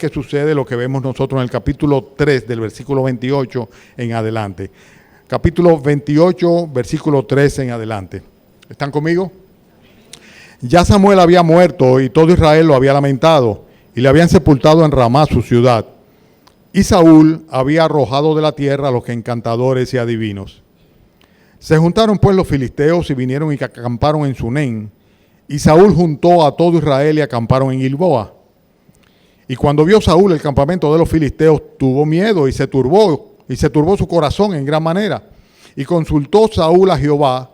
que sucede lo que vemos nosotros en el capítulo 3 del versículo 28 en adelante. Capítulo 28, versículo 3 en adelante. ¿Están conmigo? Ya Samuel había muerto y todo Israel lo había lamentado y le habían sepultado en Ramá, su ciudad. Y Saúl había arrojado de la tierra a los encantadores y adivinos. Se juntaron pues los filisteos y vinieron y acamparon en Sunén. Y Saúl juntó a todo Israel y acamparon en Gilboa. Y cuando vio Saúl el campamento de los filisteos, tuvo miedo y se turbó su corazón en gran manera. Y consultó Saúl a Jehová,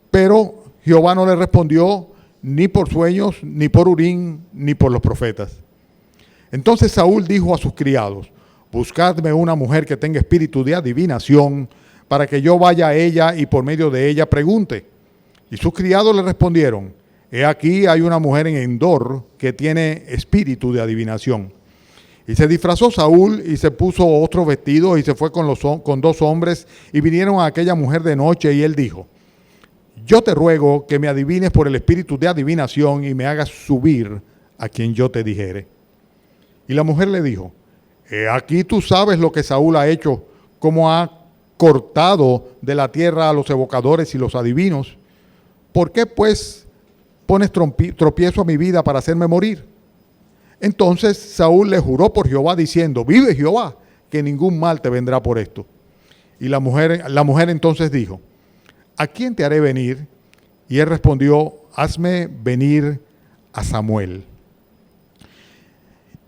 pero Jehová no le respondió ni por sueños, ni por Urim, ni por los profetas. Entonces Saúl dijo a sus criados: buscadme una mujer que tenga espíritu de adivinación, para que yo vaya a ella y por medio de ella pregunte. Y sus criados le respondieron: he aquí hay una mujer en Endor que tiene espíritu de adivinación. Y se disfrazó Saúl y se puso otros vestidos y se fue con 2 hombres y vinieron a aquella mujer de noche y él dijo: yo te ruego que me adivines por el espíritu de adivinación y me hagas subir a quien yo te dijere. Y la mujer le dijo: he aquí tú sabes lo que Saúl ha hecho, cómo ha cortado de la tierra a los evocadores y los adivinos. ¿Por qué pues pones tropiezo a mi vida para hacerme morir? Entonces Saúl le juró por Jehová diciendo: vive Jehová, que ningún mal te vendrá por esto. Y la mujer entonces dijo: ¿a quién te haré venir? Y él respondió: hazme venir a Samuel.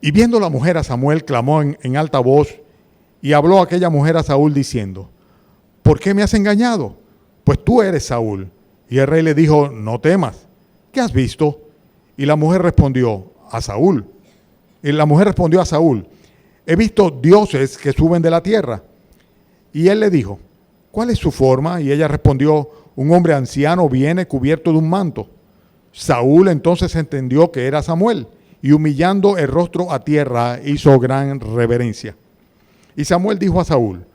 Y viendo la mujer a Samuel, clamó en alta voz, y habló aquella mujer a Saúl diciendo: ¿por qué me has engañado? Pues tú eres Saúl. Y el rey le dijo: no temas, ¿qué has visto? Y la mujer respondió a Saúl. Y la mujer respondió a Saúl: he visto dioses que suben de la tierra. Y él le dijo: ¿cuál es su forma? Y ella respondió: un hombre anciano viene cubierto de un manto. Saúl entonces entendió que era Samuel, y humillando el rostro a tierra hizo gran reverencia. Y Samuel dijo a Saúl: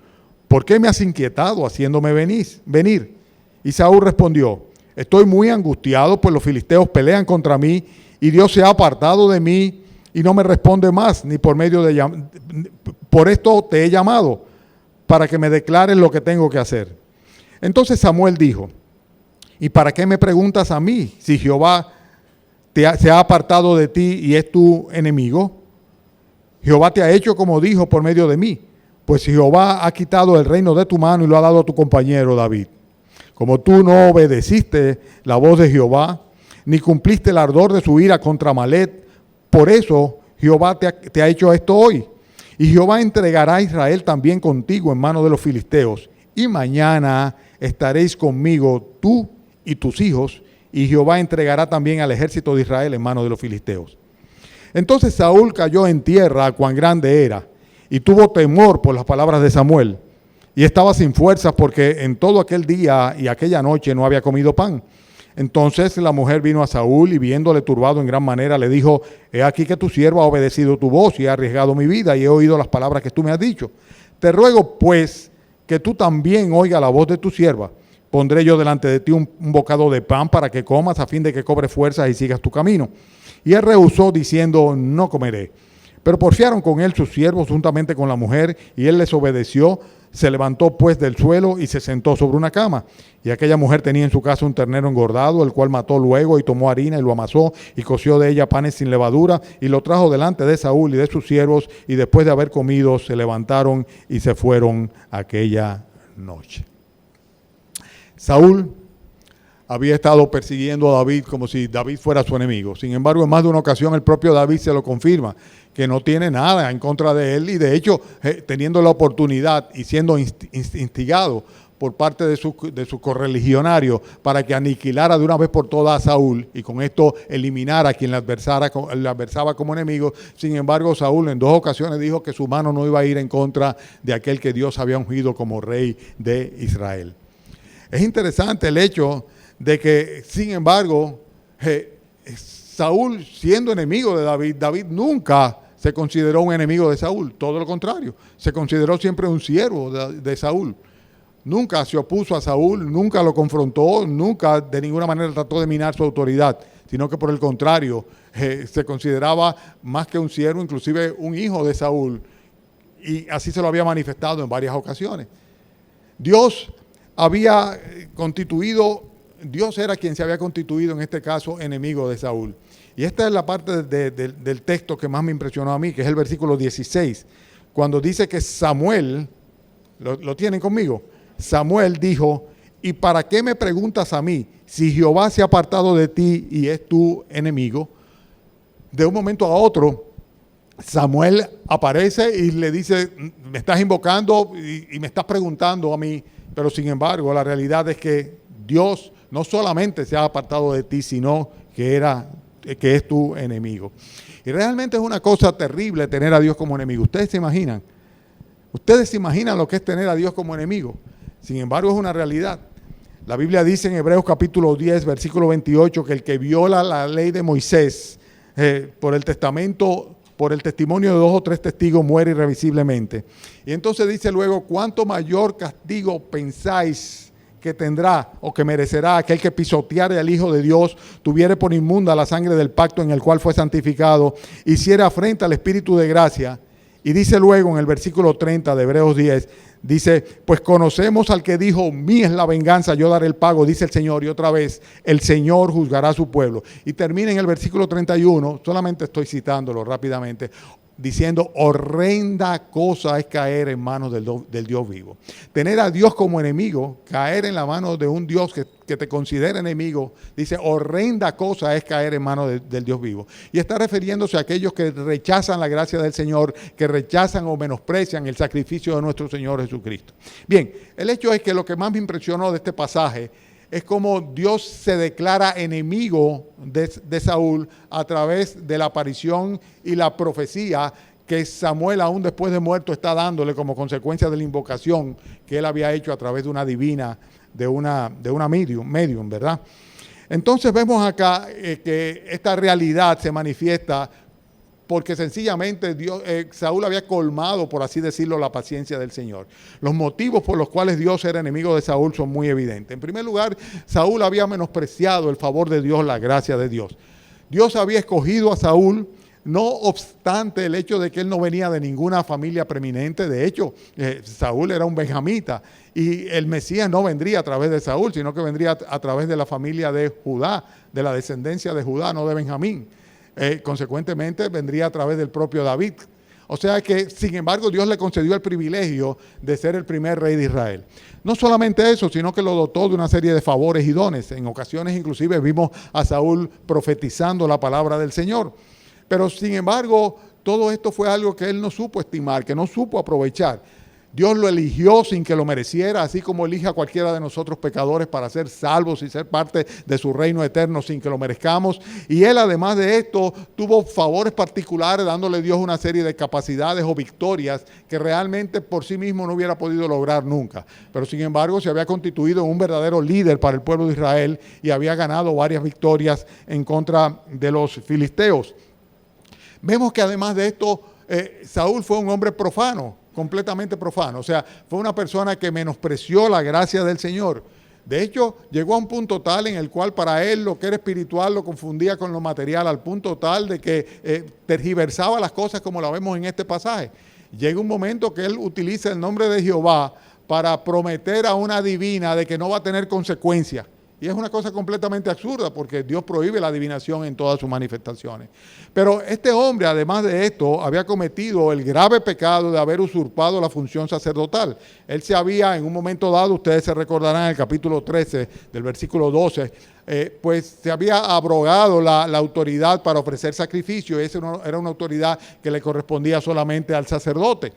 ¿por qué me has inquietado haciéndome venir? Y Saúl respondió: estoy muy angustiado, pues los filisteos pelean contra mí, y Dios se ha apartado de mí, y no me responde más, ni por medio de por esto te he llamado, para que me declares lo que tengo que hacer. Entonces Samuel dijo: ¿y para qué me preguntas a mí, si Jehová se ha apartado de ti y es tu enemigo? Jehová te ha hecho como dijo por medio de mí, pues Jehová ha quitado el reino de tu mano y lo ha dado a tu compañero David. Como tú no obedeciste la voz de Jehová, ni cumpliste el ardor de su ira contra Amalet, por eso Jehová te ha hecho esto hoy. Y Jehová entregará a Israel también contigo en manos de los filisteos. Y mañana estaréis conmigo tú y tus hijos, y Jehová entregará también al ejército de Israel en manos de los filisteos. Entonces Saúl cayó en tierra, cuán grande era, y tuvo temor por las palabras de Samuel, y estaba sin fuerzas porque en todo aquel día y aquella noche no había comido pan. Entonces la mujer vino a Saúl y viéndole turbado en gran manera le dijo: he aquí que tu siervo ha obedecido tu voz y ha arriesgado mi vida y he oído las palabras que tú me has dicho. Te ruego pues que tú también oigas la voz de tu sierva. Pondré yo delante de ti un bocado de pan para que comas a fin de que cobres fuerzas y sigas tu camino. Y él rehusó diciendo: no comeré. Pero porfiaron con él sus siervos juntamente con la mujer y él les obedeció. Se levantó pues del suelo y se sentó sobre una cama. Y aquella mujer tenía en su casa un ternero engordado, el cual mató luego y tomó harina y lo amasó y coció de ella panes sin levadura y lo trajo delante de Saúl y de sus siervos, y después de haber comido se levantaron y se fueron aquella noche. Saúl había estado persiguiendo a David como si David fuera su enemigo. Sin embargo, en más de una ocasión el propio David se lo confirma, que no tiene nada en contra de él, y de hecho, teniendo la oportunidad y siendo instigado por parte de su correligionario para que aniquilara de una vez por todas a Saúl y con esto eliminara a quien le adversaba como enemigo. Sin embargo, Saúl en 2 ocasiones dijo que su mano no iba a ir en contra de aquel que Dios había ungido como rey de Israel. Es interesante el hecho de que, sin embargo, Saúl, siendo enemigo de David, David nunca se consideró un enemigo de Saúl, todo lo contrario, se consideró siempre un siervo de Saúl. nunca se opuso a Saúl, nunca lo confrontó, nunca de ninguna manera trató de minar su autoridad, sino que por el contrario, se consideraba más que un siervo, inclusive un hijo de Saúl, y así se lo había manifestado en varias ocasiones. Dios había constituido, Dios era quien se había constituido en este caso enemigo de Saúl. Y esta es la parte del texto que más me impresionó a mí, que es el versículo 16, cuando dice que Samuel, ¿lo tienen conmigo? Samuel dijo, ¿y para qué me preguntas a mí si Jehová se ha apartado de ti y es tu enemigo? De un momento a otro, Samuel aparece y le dice, me estás invocando y me estás preguntando a mí, pero sin embargo la realidad es que Dios no solamente se ha apartado de ti, sino que es tu enemigo. Y realmente es una cosa terrible tener a Dios como enemigo. ¿Ustedes se imaginan? ¿Ustedes se imaginan lo que es tener a Dios como enemigo? Sin embargo, es una realidad. La Biblia dice en Hebreos capítulo 10, versículo 28, que el que viola la ley de Moisés por el testimonio de 2 o 3 testigos muere irrevisiblemente. Y entonces dice luego, ¿cuánto mayor castigo pensáis que tendrá o que merecerá aquel que pisoteare al Hijo de Dios, tuviere por inmunda la sangre del pacto en el cual fue santificado, hiciera afrenta al Espíritu de gracia? Y dice luego en el versículo 30 de Hebreos 10, dice, pues conocemos al que dijo, mía es la venganza, yo daré el pago, dice el Señor. Y otra vez, el Señor juzgará a su pueblo. Y termina en el versículo 31, solamente estoy citándolo rápidamente, diciendo, horrenda cosa es caer en manos del Dios vivo. Tener a Dios como enemigo, caer en la mano de un Dios que te considera enemigo, dice, horrenda cosa es caer en manos del Dios vivo. Y está refiriéndose a aquellos que rechazan la gracia del Señor, que rechazan o menosprecian el sacrificio de nuestro Señor Jesucristo. Bien, el hecho es que lo que más me impresionó de este pasaje es como Dios se declara enemigo de Saúl a través de la aparición y la profecía que Samuel, aún después de muerto, está dándole como consecuencia de la invocación que él había hecho a través de una divina, de una medium, ¿verdad? Entonces vemos acá que esta realidad se manifiesta porque sencillamente Saúl había colmado, por así decirlo, la paciencia del Señor. Los motivos por los cuales Dios era enemigo de Saúl son muy evidentes. En primer lugar, Saúl había menospreciado el favor de Dios, la gracia de Dios. Dios había escogido a Saúl, no obstante el hecho de que él no venía de ninguna familia preeminente. De hecho, Saúl era un benjamita y el Mesías no vendría a través de Saúl, sino que vendría a través de la familia de Judá, de la descendencia de Judá, no de Benjamín. Consecuentemente vendría a través del propio David. O sea que, sin embargo, Dios le concedió el privilegio de ser el primer rey de Israel. No solamente eso, sino que lo dotó de una serie de favores y dones. En ocasiones inclusive vimos a Saúl profetizando la palabra del Señor. Pero sin embargo, todo esto fue algo que él no supo estimar, que no supo aprovechar. Dios lo eligió sin que lo mereciera, así como elige a cualquiera de nosotros pecadores para ser salvos y ser parte de su reino eterno sin que lo merezcamos. Y él, además de esto, tuvo favores particulares, dándole Dios una serie de capacidades o victorias que realmente por sí mismo no hubiera podido lograr nunca. Pero sin embargo, se había constituido en un verdadero líder para el pueblo de Israel y había ganado varias victorias en contra de los filisteos. Vemos que además de esto, Saúl fue un hombre profano, completamente profano. O sea, fue una persona que menospreció la gracia del Señor. De hecho, llegó a un punto tal en el cual para él lo que era espiritual lo confundía con lo material, al punto tal de que tergiversaba las cosas como la vemos en este pasaje. Llega un momento que él utiliza el nombre de Jehová para prometer a una divina de que no va a tener consecuencias. Y es una cosa completamente absurda porque Dios prohíbe la adivinación en todas sus manifestaciones. Pero este hombre, además de esto, había cometido el grave pecado de haber usurpado la función sacerdotal. Él se había, en un momento dado, ustedes se recordarán en el capítulo 13 del versículo 12, pues se había abrogado la autoridad para ofrecer sacrificio. Esa era una autoridad que le correspondía solamente al sacerdote.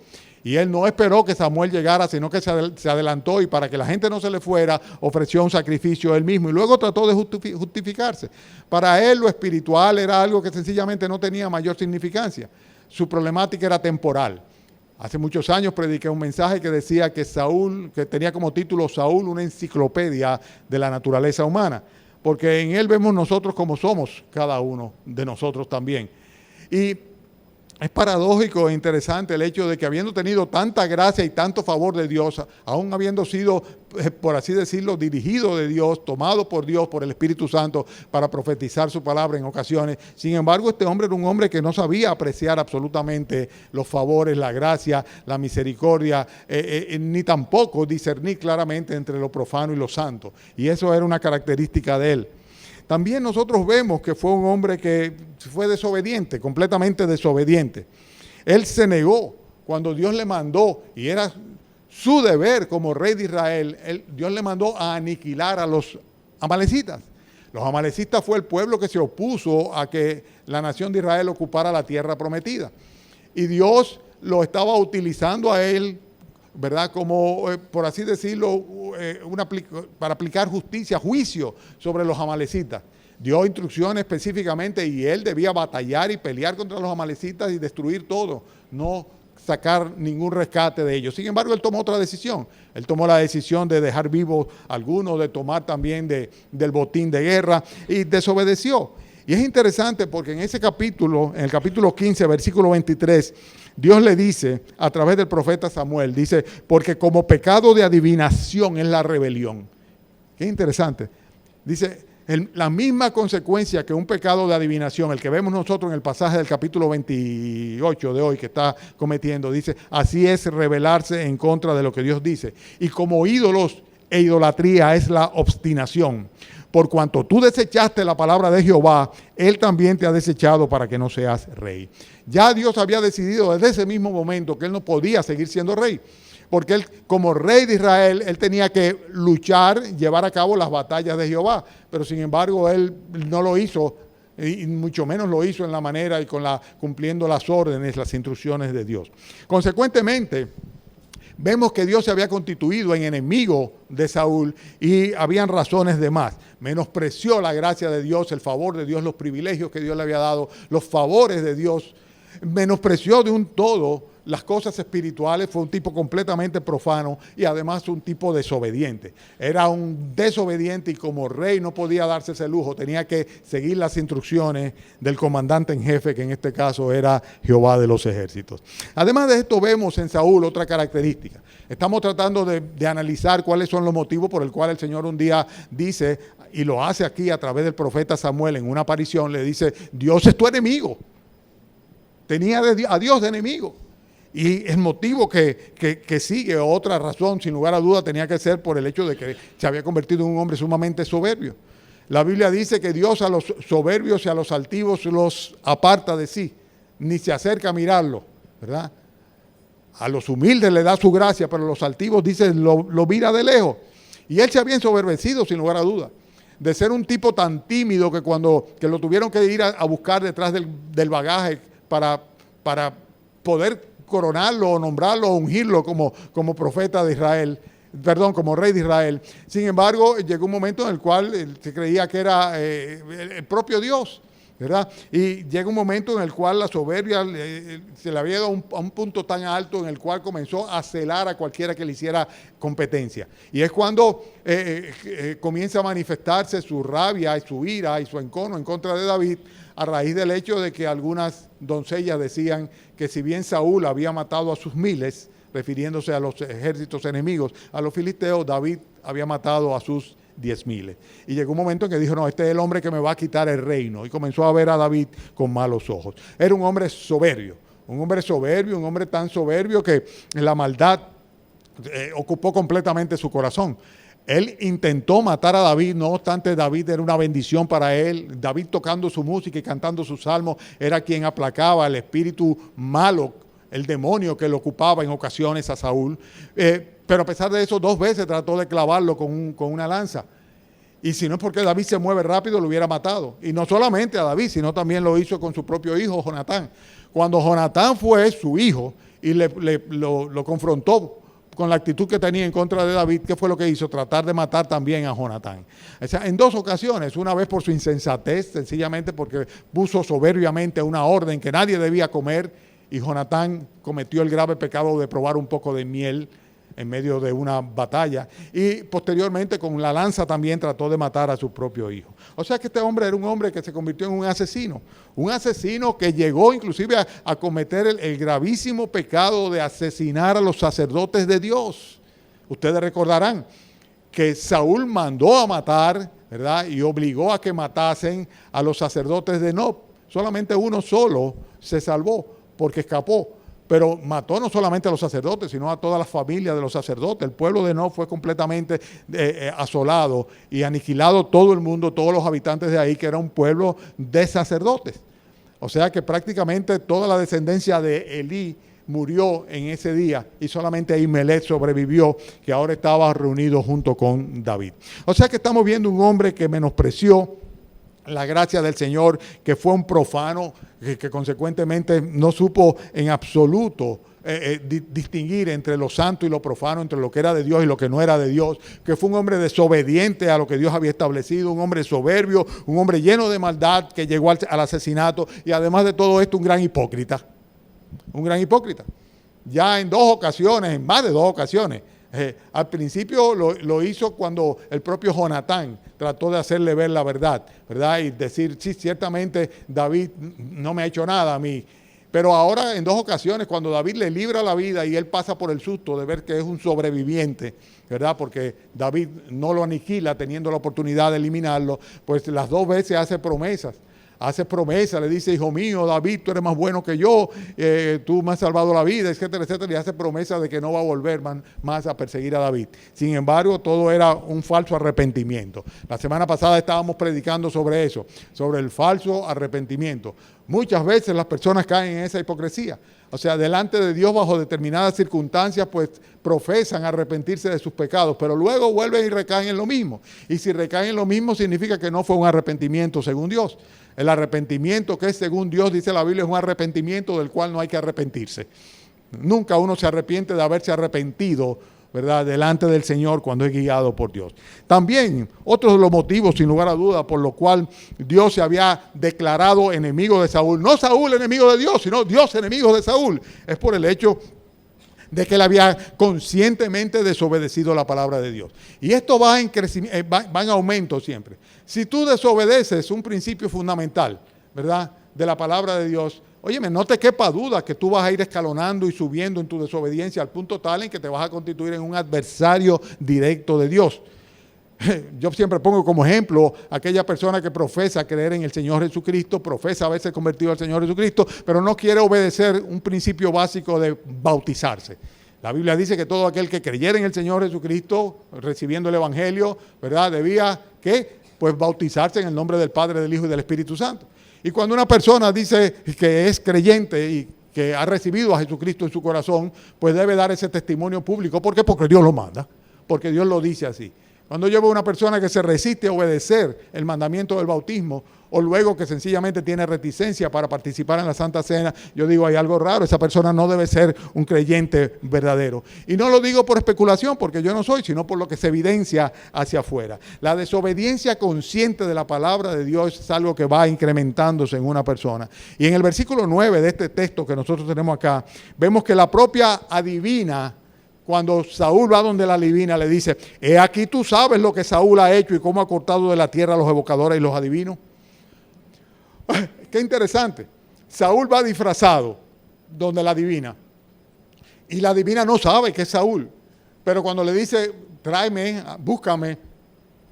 Y él no esperó que Samuel llegara, sino que se adelantó y para que la gente no se le fuera, ofreció un sacrificio él mismo y luego trató de justificarse. Para él lo espiritual era algo que sencillamente no tenía mayor significancia. Su problemática era temporal. Hace muchos años prediqué un mensaje que decía que Saúl, que tenía como título Saúl, una enciclopedia de la naturaleza humana, porque en él vemos nosotros como somos, cada uno de nosotros también. Y Es paradójico e interesante el hecho de que habiendo tenido tanta gracia y tanto favor de Dios, aún habiendo sido, por así decirlo, dirigido de Dios, tomado por Dios, por el Espíritu Santo, para profetizar su palabra en ocasiones, sin embargo, este hombre era un hombre que no sabía apreciar absolutamente los favores, la gracia, la misericordia, ni tampoco discernir claramente entre lo profano y lo santo. Y eso era una característica de él. También nosotros vemos que fue un hombre que fue desobediente, completamente desobediente. Él se negó cuando Dios le mandó, y era su deber como rey de Israel, Dios le mandó a aniquilar a los amalecitas. Los amalecitas fue el pueblo que se opuso a que la nación de Israel ocupara la tierra prometida. Y Dios lo estaba utilizando a él, ¿verdad? Como, por así decirlo, para aplicar justicia, juicio sobre los amalecitas. Dio instrucciones específicamente y él debía batallar y pelear contra los amalecitas y destruir todo, no sacar ningún rescate de ellos. Sin embargo, él tomó otra decisión. Él tomó la decisión de dejar vivos a algunos, de tomar también del botín de guerra y desobedeció. Y es interesante porque en ese capítulo, en el capítulo 15, versículo 23, Dios le dice a través del profeta Samuel, dice, porque como pecado de adivinación es la rebelión. Qué interesante. Dice, la misma consecuencia que un pecado de adivinación, el que vemos nosotros en el pasaje del capítulo 28 de hoy que está cometiendo, dice, así es rebelarse en contra de lo que Dios dice. Y como ídolos e idolatría es la obstinación. Por cuanto tú desechaste la palabra de Jehová, Él también te ha desechado para que no seas rey. Ya Dios había decidido desde ese mismo momento que Él no podía seguir siendo rey, porque Él, como rey de Israel, Él tenía que luchar, llevar a cabo las batallas de Jehová, pero sin embargo Él no lo hizo, y mucho menos lo hizo en la manera y cumpliendo las órdenes, las instrucciones de Dios. Consecuentemente, vemos que Dios se había constituido en enemigo de Saúl y habían razones de más. Menospreció la gracia de Dios, el favor de Dios, los privilegios que Dios le había dado, los favores de Dios. Menospreció de un todo las cosas espirituales, fue un tipo completamente profano y además un tipo desobediente. Era un desobediente y como rey no podía darse ese lujo, tenía que seguir las instrucciones del comandante en jefe, que en este caso era Jehová de los ejércitos. Además de esto vemos en Saúl otra característica. Estamos tratando de analizar cuáles son los motivos por el cual el Señor un día dice, y lo hace aquí a través del profeta Samuel en una aparición, le dice, Dios es tu enemigo. Tenía a Dios de enemigo. Y el motivo que sigue, otra razón, sin lugar a duda, tenía que ser por el hecho de que se había convertido en un hombre sumamente soberbio. La Biblia dice que Dios a los soberbios y a los altivos los aparta de sí, ni se acerca a mirarlo, ¿verdad? A los humildes le da su gracia, pero a los altivos, dice, lo mira de lejos. Y él se había ensoberbecido, sin lugar a duda, de ser un tipo tan tímido que lo tuvieron que ir a buscar detrás del bagaje para poder coronarlo o nombrarlo o ungirlo como profeta de Israel, como rey de Israel. Sin embargo, llegó un momento en el cual se creía que era el propio Dios, ¿verdad? Y llega un momento en el cual la soberbia se le había dado a un punto tan alto en el cual comenzó a celar a cualquiera que le hiciera competencia. Y es cuando comienza a manifestarse su rabia y su ira y su encono en contra de David, a raíz del hecho de que algunas doncellas decían que si bien Saúl había matado a sus miles, refiriéndose a los ejércitos enemigos, a los filisteos, David había matado a sus 10,000. Y llegó un momento en que dijo, no, este es el hombre que me va a quitar el reino. Y comenzó a ver a David con malos ojos. Era un hombre soberbio, un hombre tan soberbio que la maldad ocupó completamente su corazón. Él intentó matar a David, no obstante David era una bendición para él. David tocando su música y cantando sus salmos era quien aplacaba el espíritu malo, el demonio que lo ocupaba en ocasiones a Saúl. Pero a pesar de eso, 2 veces trató de clavarlo con una lanza. Y si no es porque David se mueve rápido, lo hubiera matado. Y no solamente a David, sino también lo hizo con su propio hijo, Jonatán. Cuando Jonatán fue su hijo y lo confrontó con la actitud que tenía en contra de David, ¿qué fue lo que hizo? Tratar de matar también a Jonatán. O sea, en 2 ocasiones, una vez por su insensatez, sencillamente porque puso soberbiamente una orden que nadie debía comer, y Jonatán cometió el grave pecado de probar un poco de miel en medio de una batalla, y posteriormente con la lanza también trató de matar a su propio hijo. O sea que este hombre era un hombre que se convirtió en un asesino que llegó inclusive a cometer el gravísimo pecado de asesinar a los sacerdotes de Dios. Ustedes recordarán que Saúl mandó a matar, ¿verdad? Y obligó a que matasen a los sacerdotes de Nob. Solamente uno solo se salvó porque escapó. Pero mató no solamente a los sacerdotes, sino a toda la familia de los sacerdotes. El pueblo de Nob fue completamente asolado y aniquilado todo el mundo, todos los habitantes de ahí, que era un pueblo de sacerdotes. O sea que prácticamente toda la descendencia de Elí murió en ese día y solamente Ahimelech sobrevivió, que ahora estaba reunido junto con David. O sea que estamos viendo un hombre que menospreció la gracia del Señor, que fue un profano, que consecuentemente no supo en absoluto distinguir entre lo santo y lo profano, entre lo que era de Dios y lo que no era de Dios, que fue un hombre desobediente a lo que Dios había establecido, un hombre soberbio, un hombre lleno de maldad que llegó al asesinato, y además de todo esto un gran hipócrita. Un gran hipócrita. Ya en más de dos ocasiones. Al principio lo hizo cuando el propio Jonatán trató de hacerle ver la verdad, ¿verdad? Y decir, sí, ciertamente David no me ha hecho nada a mí. Pero ahora en dos ocasiones, cuando David le libra la vida y él pasa por el susto de ver que es un sobreviviente, ¿verdad? Porque David no lo aniquila teniendo la oportunidad de eliminarlo, pues las dos veces hace promesas. Le dice, hijo mío, David, tú eres más bueno que yo, tú me has salvado la vida, etcétera, etcétera, y hace promesa de que no va a volver más a perseguir a David. Sin embargo, todo era un falso arrepentimiento. La semana pasada estábamos predicando sobre eso, sobre el falso arrepentimiento. Muchas veces las personas caen en esa hipocresía. O sea, delante de Dios, bajo determinadas circunstancias, pues profesan arrepentirse de sus pecados, pero luego vuelven y recaen en lo mismo. Y si recaen en lo mismo, significa que no fue un arrepentimiento según Dios. El arrepentimiento que es según Dios, dice la Biblia, es un arrepentimiento del cual no hay que arrepentirse. Nunca uno se arrepiente de haberse arrepentido, ¿verdad?, delante del Señor cuando es guiado por Dios. También, otro de los motivos, sin lugar a duda, por lo cual Dios se había declarado enemigo de Saúl, no Saúl enemigo de Dios, sino Dios enemigo de Saúl, es por el hecho de que él había conscientemente desobedecido la palabra de Dios. Y esto va en aumento siempre. Si tú desobedeces un principio fundamental, ¿verdad?, de la palabra de Dios, óyeme, no te quepa duda que tú vas a ir escalonando y subiendo en tu desobediencia al punto tal en que te vas a constituir en un adversario directo de Dios. Yo siempre pongo como ejemplo aquella persona que profesa creer en el Señor Jesucristo, profesa haberse convertido al Señor Jesucristo, pero no quiere obedecer un principio básico de bautizarse. La Biblia dice que todo aquel que creyera en el Señor Jesucristo, recibiendo el Evangelio, ¿verdad?, debía, ¿qué?, pues bautizarse en el nombre del Padre, del Hijo y del Espíritu Santo. Y cuando una persona dice que es creyente y que ha recibido a Jesucristo en su corazón, pues debe dar ese testimonio público. ¿Por qué? Porque Dios lo manda, porque Dios lo dice así. Cuando yo veo una persona que se resiste a obedecer el mandamiento del bautismo, o luego que sencillamente tiene reticencia para participar en la Santa Cena, yo digo, hay algo raro, esa persona no debe ser un creyente verdadero. Y no lo digo por especulación, porque yo no soy, sino por lo que se evidencia hacia afuera. La desobediencia consciente de la palabra de Dios es algo que va incrementándose en una persona. Y en el versículo 9 de este texto que nosotros tenemos acá, vemos que la propia adivina, cuando Saúl va donde la adivina, le dice, he aquí tú sabes lo que Saúl ha hecho y cómo ha cortado de la tierra a los evocadores y los adivinos. Qué interesante. Saúl va disfrazado donde la adivina. Y la adivina no sabe que es Saúl. Pero cuando le dice, tráeme, búscame,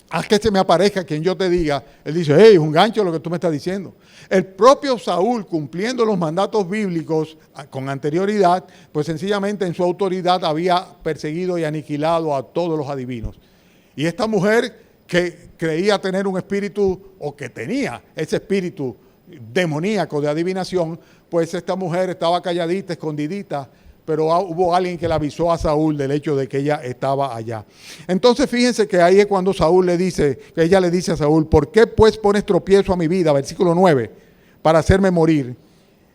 haz que se me aparezca quien yo te diga, él dice, hey, es un gancho lo que tú me estás diciendo. El propio Saúl, cumpliendo los mandatos bíblicos con anterioridad, pues sencillamente en su autoridad había perseguido y aniquilado a todos los adivinos. Y esta mujer que creía tener un espíritu, o que tenía ese espíritu demoníaco de adivinación, pues esta mujer estaba calladita, escondidita, pero hubo alguien que le avisó a Saúl del hecho de que ella estaba allá. Entonces fíjense que ahí es cuando ella le dice a Saúl, ¿por qué pues pones tropiezo a mi vida? Versículo 9, para hacerme morir.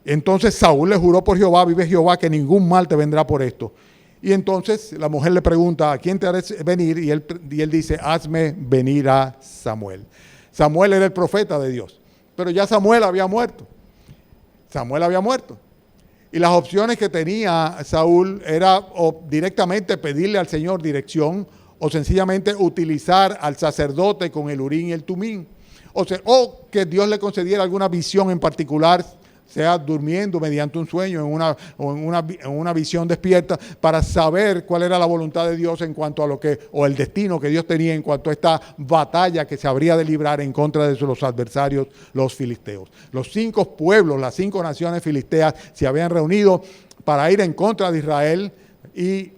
Entonces Saúl le juró por Jehová, vive Jehová, que ningún mal te vendrá por esto. Y entonces la mujer le pregunta, ¿a quién te haré venir? Y él dice, hazme venir a Samuel. Samuel era el profeta de Dios, pero ya Samuel había muerto. Y las opciones que tenía Saúl era o directamente pedirle al Señor dirección o sencillamente utilizar al sacerdote con el Urín y el Tumín. O que Dios le concediera alguna visión en particular, sea durmiendo mediante un sueño en una visión despierta, para saber cuál era la voluntad de Dios en cuanto a o el destino que Dios tenía en cuanto a esta batalla que se habría de librar en contra de los adversarios, los filisteos. Los 5 pueblos, las 5 naciones filisteas se habían reunido para ir en contra de Israel, y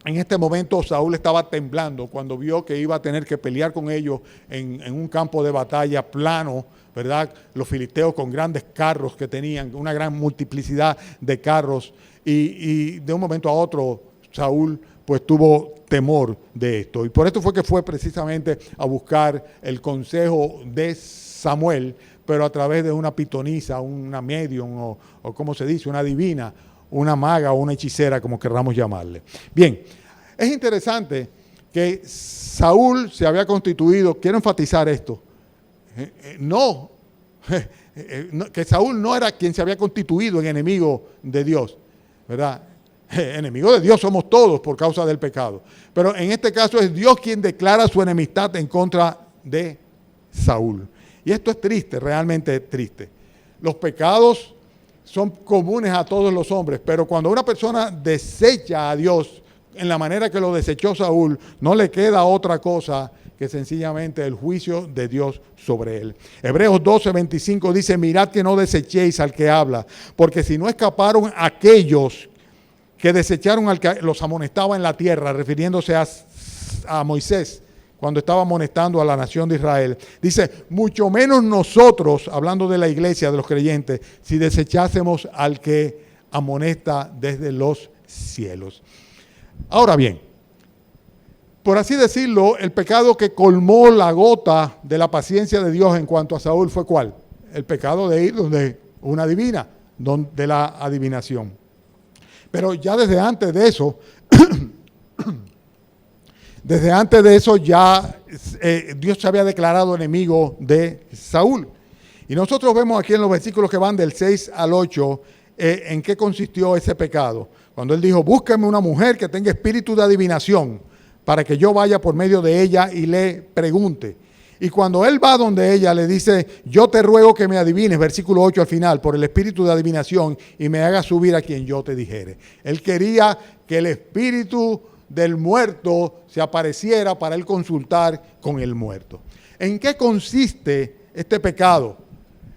en este momento Saúl estaba temblando cuando vio que iba a tener que pelear con ellos en un campo de batalla plano, ¿verdad? Los filisteos con grandes carros que tenían, una gran multiplicidad de carros, y de un momento a otro Saúl pues tuvo temor de esto. Y por esto fue precisamente a buscar el consejo de Samuel, pero a través de una pitonisa, una medium o como se dice, una divina, una maga o una hechicera, como querramos llamarle. Bien, es interesante que Saúl se había constituido, quiero enfatizar esto, que Saúl no era quien se había constituido en enemigo de Dios, ¿verdad? Enemigo de Dios somos todos por causa del pecado. Pero en este caso es Dios quien declara su enemistad en contra de Saúl. Y esto es triste, realmente triste. Los pecados son comunes a todos los hombres, pero cuando una persona desecha a Dios en la manera que lo desechó Saúl, no le queda otra cosa que sencillamente el juicio de Dios sobre él. Hebreos 12:25 dice: mirad que no desechéis al que habla, porque si no escaparon aquellos que desecharon al que los amonestaba en la tierra, refiriéndose a Moisés, cuando estaba amonestando a la nación de Israel. Dice, mucho menos nosotros, hablando de la iglesia, de los creyentes, si desechásemos al que amonesta desde los cielos. Ahora bien, por así decirlo, el pecado que colmó la gota de la paciencia de Dios en cuanto a Saúl fue ¿cuál? El pecado de ir donde una divina, de la adivinación. Pero ya desde antes de eso, ya Dios se había declarado enemigo de Saúl. Y nosotros vemos aquí en los versículos que van del 6 al 8 en qué consistió ese pecado. Cuando él dijo, búsqueme una mujer que tenga espíritu de adivinación para que yo vaya por medio de ella y le pregunte. Y cuando él va donde ella le dice, yo te ruego que me adivines, versículo 8 al final, por el espíritu de adivinación y me hagas subir a quien yo te dijere. Él quería que el espíritu del muerto se apareciera para él consultar con el muerto. ¿En qué consiste este pecado?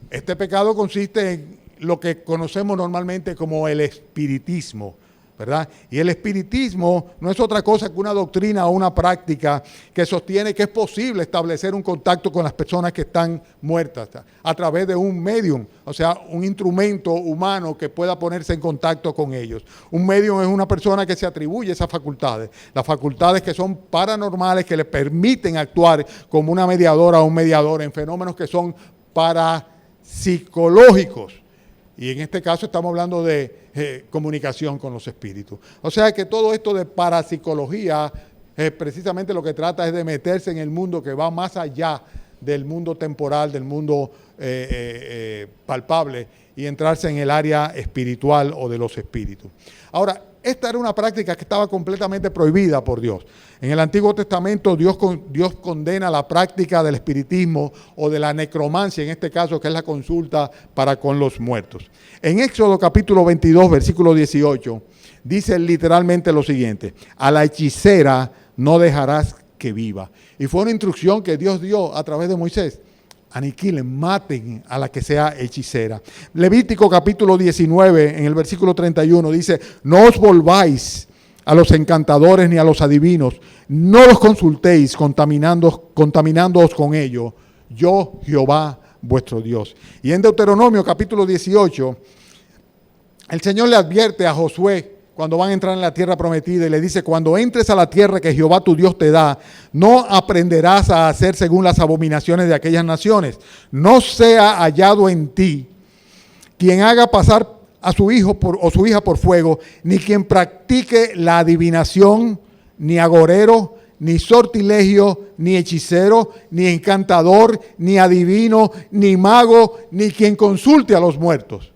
Este pecado consiste en lo que conocemos normalmente como el espiritismo, ¿verdad? Y el espiritismo no es otra cosa que una doctrina o una práctica que sostiene que es posible establecer un contacto con las personas que están muertas a través de un medium, o sea, un instrumento humano que pueda ponerse en contacto con ellos. Un medium es una persona que se atribuye esas facultades, las facultades que son paranormales, que le permiten actuar como una mediadora o un mediador en fenómenos que son parapsicológicos. Y en este caso estamos hablando de comunicación con los espíritus. O sea que todo esto de parapsicología precisamente lo que trata es de meterse en el mundo que va más allá del mundo temporal, del mundo palpable, y entrarse en el área espiritual o de los espíritus. Ahora, esta era una práctica que estaba completamente prohibida por Dios. En el Antiguo Testamento Dios condena la práctica del espiritismo o de la necromancia, en este caso que es la consulta para con los muertos. En Éxodo capítulo 22, versículo 18, dice literalmente lo siguiente: a la hechicera no dejarás que viva. Y fue una instrucción que Dios dio a través de Moisés. Aniquilen, maten a la que sea hechicera. Levítico capítulo 19, en el versículo 31, dice, no os volváis a los encantadores ni a los adivinos, no los consultéis contaminándoos con ello, yo Jehová vuestro Dios. Y en Deuteronomio capítulo 18, el Señor le advierte a Josué cuando van a entrar en la tierra prometida y le dice, cuando entres a la tierra que Jehová tu Dios te da, no aprenderás a hacer según las abominaciones de aquellas naciones. No sea hallado en ti quien haga pasar a su hijo o su hija por fuego, ni quien practique la adivinación, ni agorero, ni sortilegio, ni hechicero, ni encantador, ni adivino, ni mago, ni quien consulte a los muertos.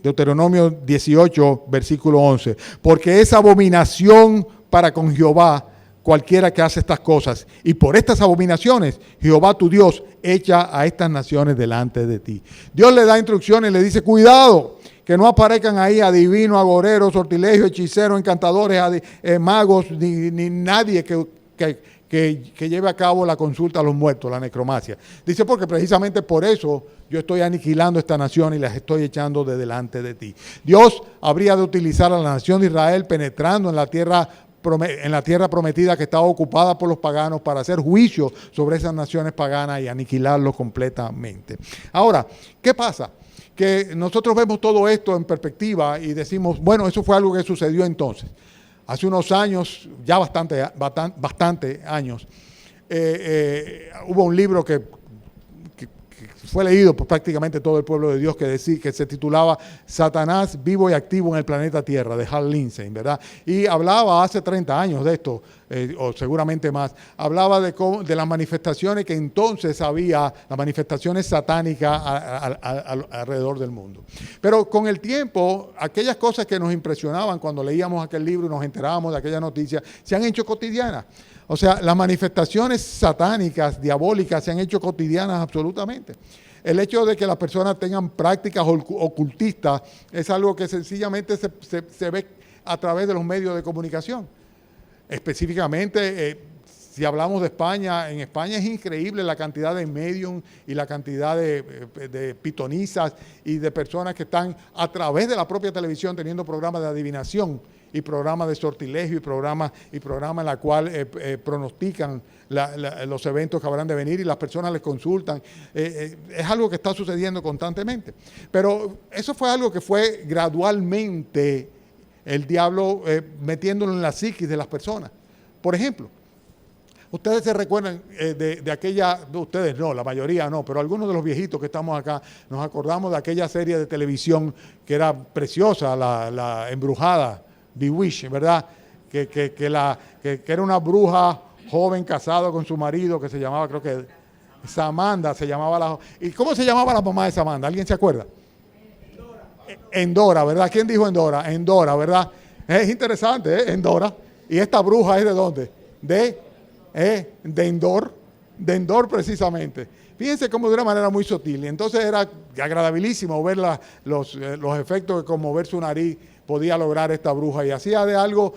Deuteronomio 18, versículo 11. Porque es abominación para con Jehová cualquiera que hace estas cosas. Y por estas abominaciones, Jehová tu Dios echa a estas naciones delante de ti. Dios le da instrucciones y le dice, cuidado, que no aparezcan ahí adivinos, agoreros, sortilegios, hechiceros, encantadores, magos, ni nadie que lleve a cabo la consulta a los muertos, la necromancia. Dice, porque precisamente por eso yo estoy aniquilando esta nación y las estoy echando de delante de ti. Dios habría de utilizar a la nación de Israel penetrando en la tierra prometida que estaba ocupada por los paganos para hacer juicio sobre esas naciones paganas y aniquilarlos completamente. Ahora, ¿qué pasa? Que nosotros vemos todo esto en perspectiva y decimos, bueno, eso fue algo que sucedió entonces. Hace unos años, ya bastante años, hubo un libro que fue leído por prácticamente todo el pueblo de Dios que se titulaba Satanás vivo y activo en el planeta Tierra, de Hal Lindsey, ¿verdad? Y hablaba hace 30 años de esto, o seguramente más, hablaba de las manifestaciones que entonces había, las manifestaciones satánicas alrededor del mundo. Pero con el tiempo, aquellas cosas que nos impresionaban cuando leíamos aquel libro y nos enterábamos de aquella noticia, se han hecho cotidianas. O sea, las manifestaciones satánicas, diabólicas, se han hecho cotidianas absolutamente. El hecho de que las personas tengan prácticas ocultistas es algo que sencillamente se ve a través de los medios de comunicación. Específicamente, si hablamos de España, en España es increíble la cantidad de medium y la cantidad de pitonisas y de personas que están a través de la propia televisión teniendo programas de adivinación y programas de sortilegio y programas en la cual pronostican los eventos que habrán de venir y las personas les consultan. Es algo que está sucediendo constantemente. Pero eso fue algo que fue gradualmente el diablo metiéndolo en la psiquis de las personas. Por ejemplo, ustedes se recuerdan de aquella, ustedes no, la mayoría no, pero algunos de los viejitos que estamos acá nos acordamos de aquella serie de televisión que era preciosa, la Embrujada, Bewitched, ¿verdad? Que era una bruja joven casada con su marido que se llamaba, creo que Samantha se llamaba ¿Y cómo se llamaba la mamá de Samantha? ¿Alguien se acuerda? Endora, ¿verdad? ¿Quién dijo Endora? Endora, ¿verdad? Es interesante, ¿eh? Endora. ¿Y esta bruja es de dónde? De Endor precisamente. Fíjense cómo de una manera muy sutil. Y entonces era agradabilísimo ver los efectos de como ver su nariz podía lograr esta bruja y hacía de algo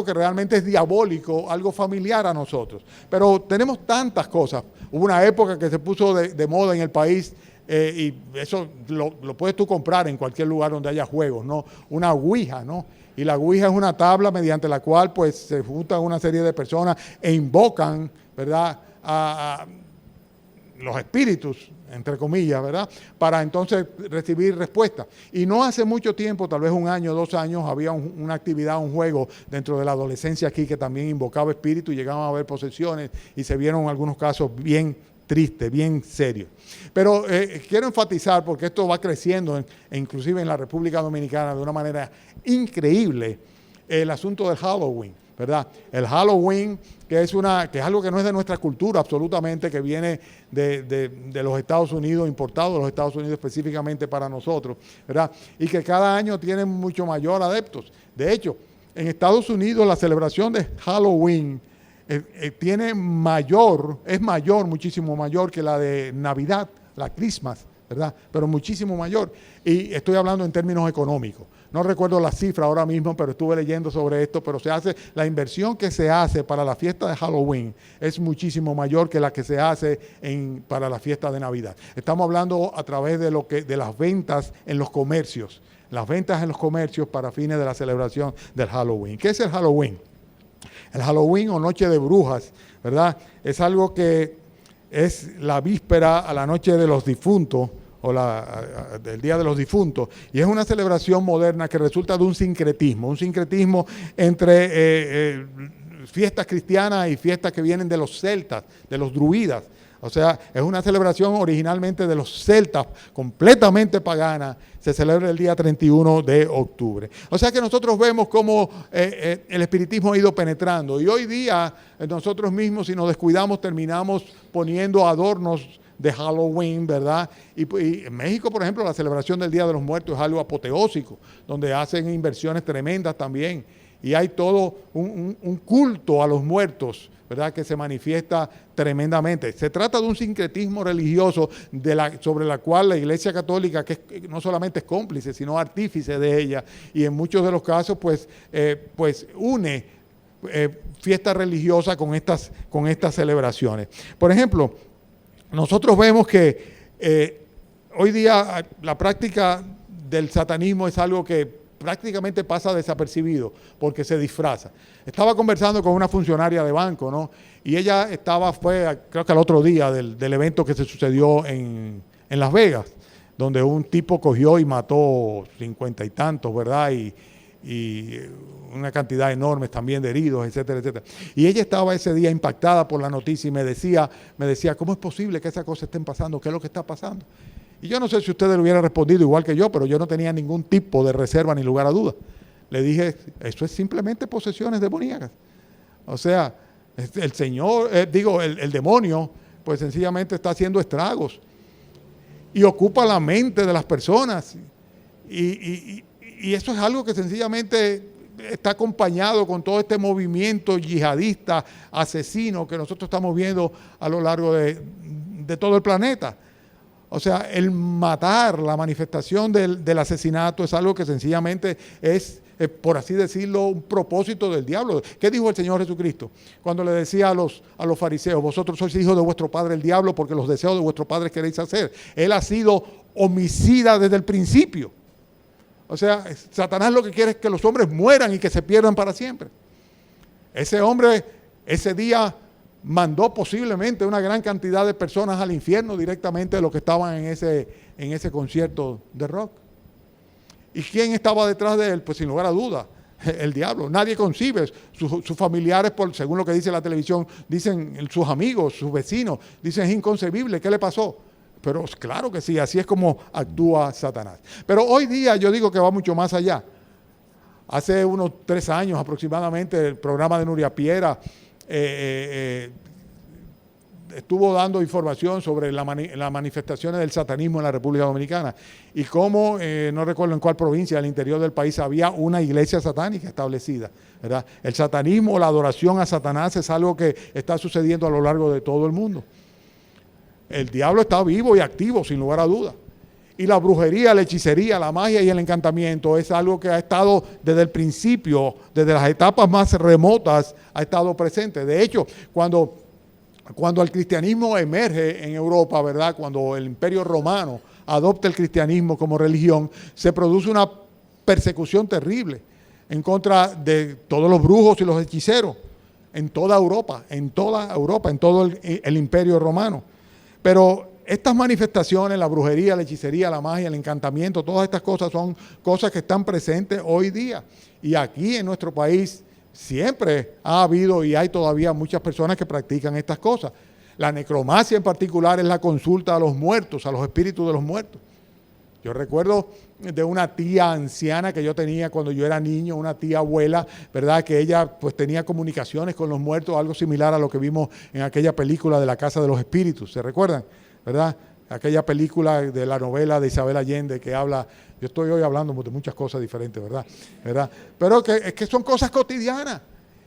que realmente es diabólico, algo familiar a nosotros. Pero tenemos tantas cosas. Hubo una época que se puso de moda en el país y eso lo puedes tú comprar en cualquier lugar donde haya juegos, ¿no? Una ouija, ¿no? Y la ouija es una tabla mediante la cual pues se juntan una serie de personas e invocan, ¿verdad?, a los espíritus, entre comillas, ¿verdad?, para entonces recibir respuesta. Y no hace mucho tiempo, tal vez 1 año, 2 años, había una actividad, un juego dentro de la adolescencia aquí que también invocaba espíritus y llegaban a haber posesiones y se vieron algunos casos bien tristes, bien serios. Pero quiero enfatizar, porque esto va creciendo, inclusive en la República Dominicana, de una manera increíble, el asunto del Halloween, ¿verdad? El Halloween, que es algo que no es de nuestra cultura absolutamente, que viene de los Estados Unidos, importado de los Estados Unidos específicamente para nosotros, ¿verdad? Y que cada año tiene mucho mayor adeptos. De hecho, en Estados Unidos la celebración de Halloween es muchísimo mayor que la de Navidad, la Christmas, ¿verdad? Pero muchísimo mayor. Y estoy hablando en términos económicos. No recuerdo la cifra ahora mismo, pero estuve leyendo sobre esto, pero la inversión que se hace para la fiesta de Halloween es muchísimo mayor que la que se hace para la fiesta de Navidad. Estamos hablando a través de las ventas en los comercios. Las ventas en los comercios para fines de la celebración del Halloween. ¿Qué es el Halloween? El Halloween o Noche de Brujas, ¿verdad? Es algo que es la víspera a la Noche de los Difuntos o del Día de los Difuntos, y es una celebración moderna que resulta de un sincretismo entre fiestas cristianas y fiestas que vienen de los celtas, de los druidas. O sea, es una celebración originalmente de los celtas, completamente pagana. Se celebra el día 31 de octubre. O sea que nosotros vemos cómo el espiritismo ha ido penetrando. Y hoy día nosotros mismos, si nos descuidamos, terminamos poniendo adornos de Halloween, ¿verdad? Y en México, por ejemplo, la celebración del Día de los Muertos es algo apoteósico, donde hacen inversiones tremendas también. Y hay todo un culto a los muertos, ¿verdad?, que se manifiesta tremendamente. Se trata de un sincretismo religioso sobre la cual la Iglesia Católica, que no solamente es cómplice, sino artífice de ella, y en muchos de los casos, pues une fiestas religiosas con estas celebraciones. Por ejemplo, nosotros vemos que hoy día la práctica del satanismo es algo que prácticamente pasa desapercibido porque se disfraza. Estaba conversando con una funcionaria de banco, ¿no? Y ella fue creo que al otro día del evento que se sucedió en Las Vegas, donde un tipo cogió y mató 50 y tantos, ¿verdad? Y una cantidad enorme también de heridos, etcétera, etcétera. Y ella estaba ese día impactada por la noticia y me decía, ¿cómo es posible que esas cosas estén pasando? ¿Qué es lo que está pasando? Y yo no sé si ustedes le hubieran respondido igual que yo, pero yo no tenía ningún tipo de reserva ni lugar a duda. Le dije, eso es simplemente posesiones demoníacas. O sea, el Señor, el demonio, pues sencillamente está haciendo estragos y ocupa la mente de las personas. Y eso es algo que sencillamente está acompañado con todo este movimiento yihadista, asesino que nosotros estamos viendo a lo largo de todo el planeta. O sea, el matar, la manifestación del asesinato es algo que sencillamente es, por así decirlo, un propósito del diablo. ¿Qué dijo el Señor Jesucristo cuando le decía a los fariseos, vosotros sois hijos de vuestro padre el diablo porque los deseos de vuestro padre queréis hacer? Él ha sido homicida desde el principio. O sea, Satanás lo que quiere es que los hombres mueran y que se pierdan para siempre. Ese hombre, ese día, mandó posiblemente una gran cantidad de personas al infierno directamente de los que estaban en ese concierto de rock. ¿Y quién estaba detrás de él? Pues sin lugar a duda, el diablo. Nadie concibe. Sus familiares, según lo que dice la televisión, dicen sus amigos, sus vecinos, dicen es inconcebible, ¿qué le pasó? Pero claro que sí, así es como actúa Satanás. Pero hoy día yo digo que va mucho más allá. Hace unos 3 años aproximadamente el programa de Nuria Piera estuvo dando información sobre las manifestaciones del satanismo en la República Dominicana y cómo, no recuerdo en cuál provincia del interior del país, había una iglesia satánica establecida, ¿verdad? El satanismo, la adoración a Satanás es algo que está sucediendo a lo largo de todo el mundo. El diablo está vivo y activo, sin lugar a dudas. Y la brujería, la hechicería, la magia y el encantamiento es algo que ha estado desde el principio, desde las etapas más remotas, ha estado presente. De hecho, cuando el cristianismo emerge en Europa, ¿verdad?, cuando el Imperio Romano adopta el cristianismo como religión, se produce una persecución terrible en contra de todos los brujos y los hechiceros en toda Europa, en todo el Imperio Romano. Pero estas manifestaciones, la brujería, la hechicería, la magia, el encantamiento, todas estas cosas son cosas que están presentes hoy día. Y aquí en nuestro país siempre ha habido y hay todavía muchas personas que practican estas cosas. La necromancia en particular es la consulta a los muertos, a los espíritus de los muertos. Yo recuerdo de una tía anciana que yo tenía cuando yo era niño, una tía abuela, ¿verdad?, que ella pues tenía comunicaciones con los muertos, algo similar a lo que vimos en aquella película de La Casa de los Espíritus, ¿se recuerdan? ¿Verdad? Aquella película de la novela de Isabel Allende que habla, yo estoy hoy hablando de muchas cosas diferentes, ¿verdad? Pero es que son cosas cotidianas.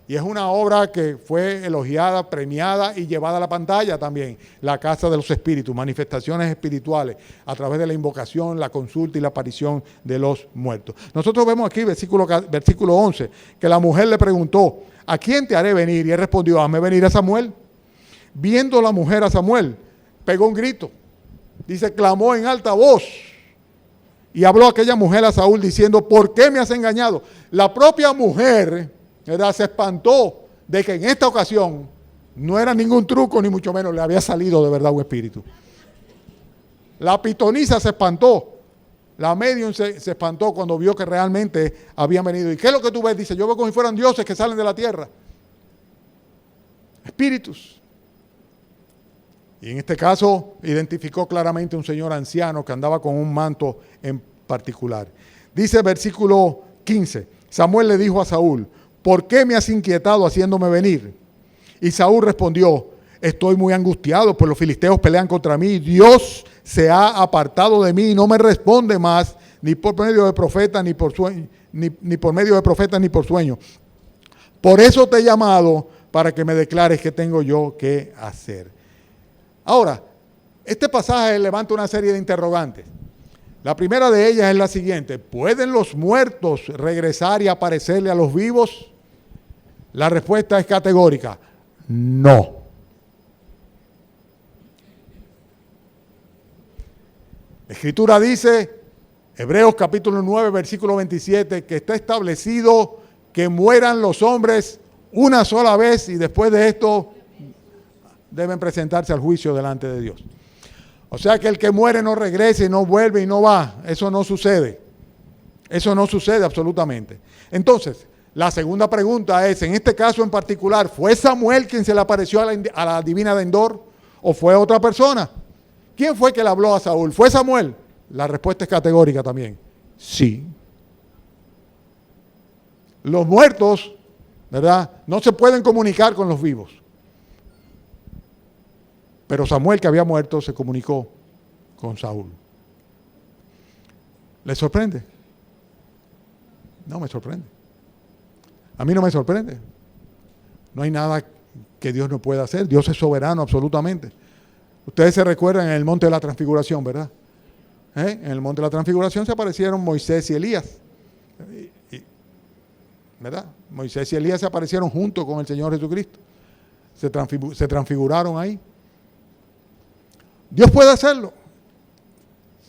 Y es una obra que fue elogiada, premiada y llevada a la pantalla también. La Casa de los Espíritus, manifestaciones espirituales a través de la invocación, la consulta y la aparición de los muertos. Nosotros vemos aquí, versículo 11, que la mujer le preguntó, ¿a quién te haré venir? Y él respondió, hazme venir a Samuel. Viendo la mujer a Samuel, pegó un grito. Dice, clamó en alta voz. Y habló aquella mujer a Saúl diciendo, ¿por qué me has engañado? La propia mujer, ¿verdad?, se espantó de que en esta ocasión no era ningún truco, ni mucho menos le había salido de verdad un espíritu. La pitonisa se espantó, la medium se espantó cuando vio que realmente habían venido. ¿Y qué es lo que tú ves? Dice, yo veo como si fueran dioses que salen de la tierra. Espíritus. Y en este caso identificó claramente un señor anciano que andaba con un manto en particular. Dice versículo 15, Samuel le dijo a Saúl, ¿por qué me has inquietado haciéndome venir? Y Saúl respondió, Estoy muy angustiado, pues los filisteos pelean contra mí. Dios se ha apartado de mí y no me responde más, ni por medio de profeta, ni por sueño, ni por medio de profeta, ni por sueño. Por eso te he llamado, para que me declares qué tengo yo que hacer. Ahora, este pasaje levanta una serie de interrogantes. La primera de ellas es la siguiente: ¿pueden los muertos regresar y aparecerle a los vivos? La respuesta es categórica: no. La Escritura dice, Hebreos capítulo 9, versículo 27, que está establecido que mueran los hombres una sola vez y después de esto deben presentarse al juicio delante de Dios. O sea que el que muere no regresa y no vuelve y no va. Eso no sucede. Eso no sucede absolutamente. Entonces, la segunda pregunta es, en este caso en particular, ¿fue Samuel quien se le apareció a la divina de Endor o fue otra persona? ¿Quién fue que le habló a Saúl? ¿Fue Samuel? La respuesta es categórica también. Sí. Los muertos, ¿verdad?, no se pueden comunicar con los vivos. Pero Samuel, que había muerto, se comunicó con Saúl. ¿Le sorprende? No me sorprende. A mí no me sorprende. No hay nada que Dios no pueda hacer. Dios es soberano absolutamente. Ustedes se recuerdan en el Monte de la Transfiguración, ¿verdad? En el Monte de la Transfiguración se aparecieron Moisés y Elías. ¿Verdad? Moisés y Elías se aparecieron junto con el Señor Jesucristo. Se transfiguraron ahí. Dios puede hacerlo.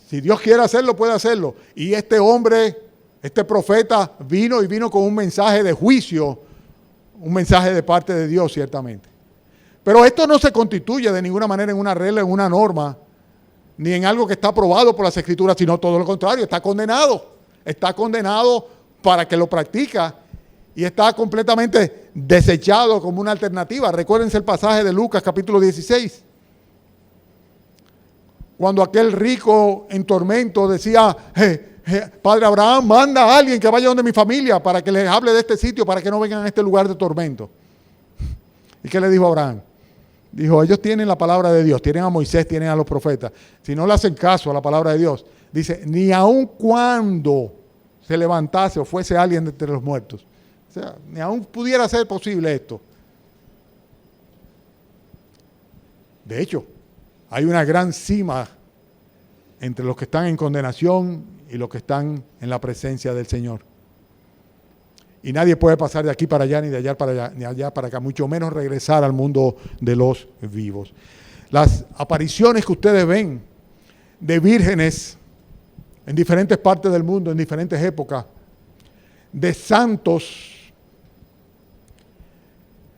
Si Dios quiere hacerlo, puede hacerlo. Y este hombre, este profeta, vino con un mensaje de juicio, un mensaje de parte de Dios, ciertamente. Pero esto no se constituye de ninguna manera en una regla, en una norma, ni en algo que está aprobado por las Escrituras, sino todo lo contrario, está condenado. Está condenado para que lo practica y está completamente desechado como una alternativa. Recuérdense el pasaje de Lucas capítulo 16. Cuando aquel rico en tormento decía, Padre Abraham, manda a alguien que vaya donde mi familia para que les hable de este sitio, para que no vengan a este lugar de tormento. ¿Y qué le dijo Abraham? Dijo, ellos tienen la palabra de Dios, tienen a Moisés, tienen a los profetas. Si no le hacen caso a la palabra de Dios, dice, ni aun cuando se levantase o fuese alguien de entre los muertos. O sea, ni aun pudiera ser posible esto. De hecho, hay una gran cima entre los que están en condenación y los que están en la presencia del Señor. Y nadie puede pasar de aquí para allá, ni de allá para allá, ni allá para acá, mucho menos regresar al mundo de los vivos. Las apariciones que ustedes ven de vírgenes en diferentes partes del mundo, en diferentes épocas, de santos,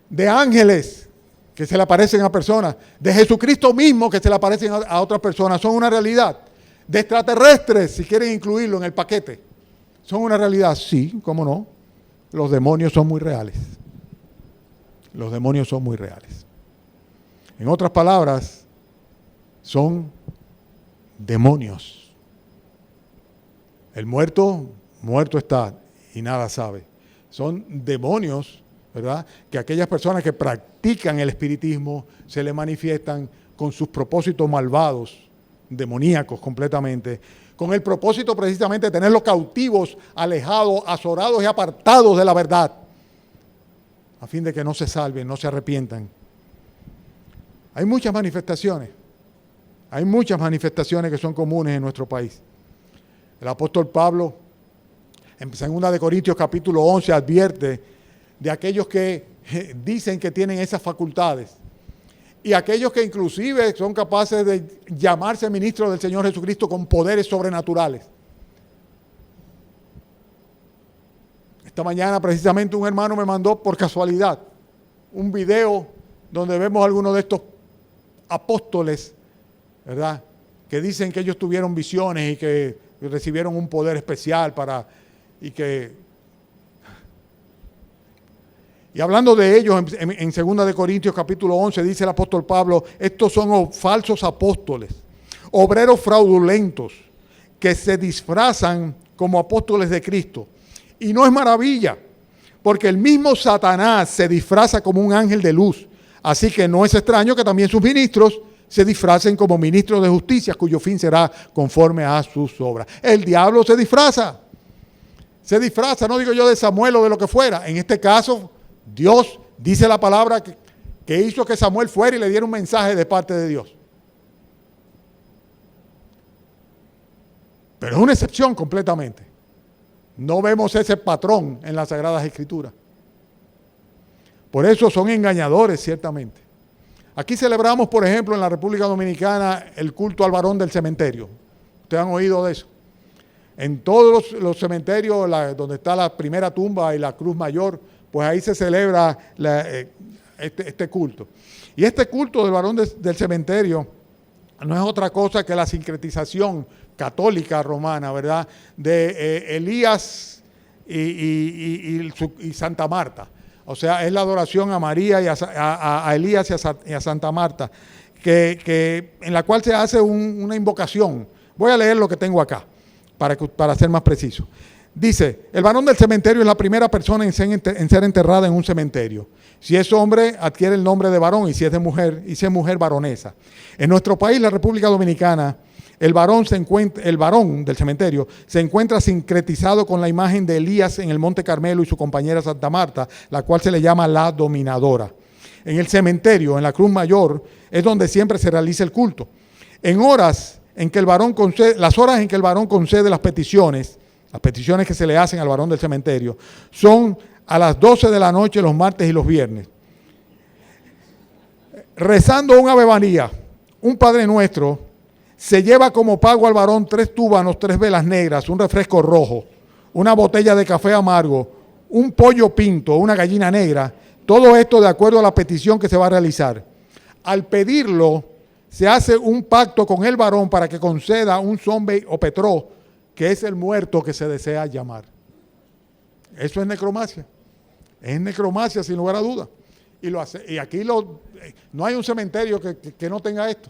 de ángeles que se le aparecen a personas, de Jesucristo mismo que se le aparecen a otras personas, son una realidad. De extraterrestres, si quieren incluirlo en el paquete, son una realidad. Sí, cómo no. Los demonios son muy reales. Los demonios son muy reales. En otras palabras, son demonios. El muerto, muerto está y nada sabe. Son demonios, ¿verdad?, que aquellas personas que practican el espiritismo se le manifiestan con sus propósitos malvados, demoníacos completamente, con el propósito precisamente de tenerlos cautivos, alejados, azorados y apartados de la verdad, a fin de que no se salven, no se arrepientan. Hay muchas manifestaciones que son comunes en nuestro país. El apóstol Pablo, en 2 Corintios capítulo 11, advierte de aquellos que dicen que tienen esas facultades y aquellos que inclusive son capaces de llamarse ministros del Señor Jesucristo con poderes sobrenaturales. Esta mañana precisamente un hermano me mandó por casualidad un video donde vemos a algunos de estos apóstoles, ¿verdad?, que dicen que ellos tuvieron visiones y que recibieron un poder especial Y hablando de ellos, en 2 Corintios capítulo 11, dice el apóstol Pablo, estos son falsos apóstoles, obreros fraudulentos, que se disfrazan como apóstoles de Cristo. Y no es maravilla, porque el mismo Satanás se disfraza como un ángel de luz. Así que no es extraño que también sus ministros se disfracen como ministros de justicia, cuyo fin será conforme a sus obras. El diablo se disfraza, no digo yo de Samuel o de lo que fuera. En este caso, Dios dice la palabra que hizo que Samuel fuera y le diera un mensaje de parte de Dios. Pero es una excepción completamente. No vemos ese patrón en las Sagradas Escrituras. Por eso son engañadores, ciertamente. Aquí celebramos, por ejemplo, en la República Dominicana el culto al varón del cementerio. ¿Ustedes han oído de eso? En todos los cementerios, donde está la primera tumba y la cruz mayor, pues ahí se celebra este culto. Y este culto del varón del cementerio no es otra cosa que la sincretización católica romana, ¿verdad? De Elías y Santa Marta. O sea, es la adoración a María y a Elías y a Santa Marta, en la cual se hace una invocación. Voy a leer lo que tengo acá, para ser más preciso. Dice, el varón del cementerio es la primera persona en ser enterrada en un cementerio. Si es hombre, adquiere el nombre de varón, y si es mujer, varonesa. En nuestro país, la República Dominicana, el varón del cementerio se encuentra sincretizado con la imagen de Elías en el Monte Carmelo y su compañera Santa Marta, la cual se le llama la dominadora. En el cementerio, en la cruz mayor, es donde siempre se realiza el culto. Las horas en que el varón concede las peticiones que se le hacen al varón del cementerio, son a las 12 de la noche los martes y los viernes. Rezando un Ave María, un Padre Nuestro, se lleva como pago al varón 3 túbanos, 3 velas negras, un refresco rojo, una botella de café amargo, un pollo pinto, una gallina negra, todo esto de acuerdo a la petición que se va a realizar. Al pedirlo, se hace un pacto con el varón para que conceda un zombe o petró, que es el muerto que se desea llamar. Eso es necromancia. Es necromacia sin lugar a dudas. Y aquí no hay un cementerio que no tenga esto.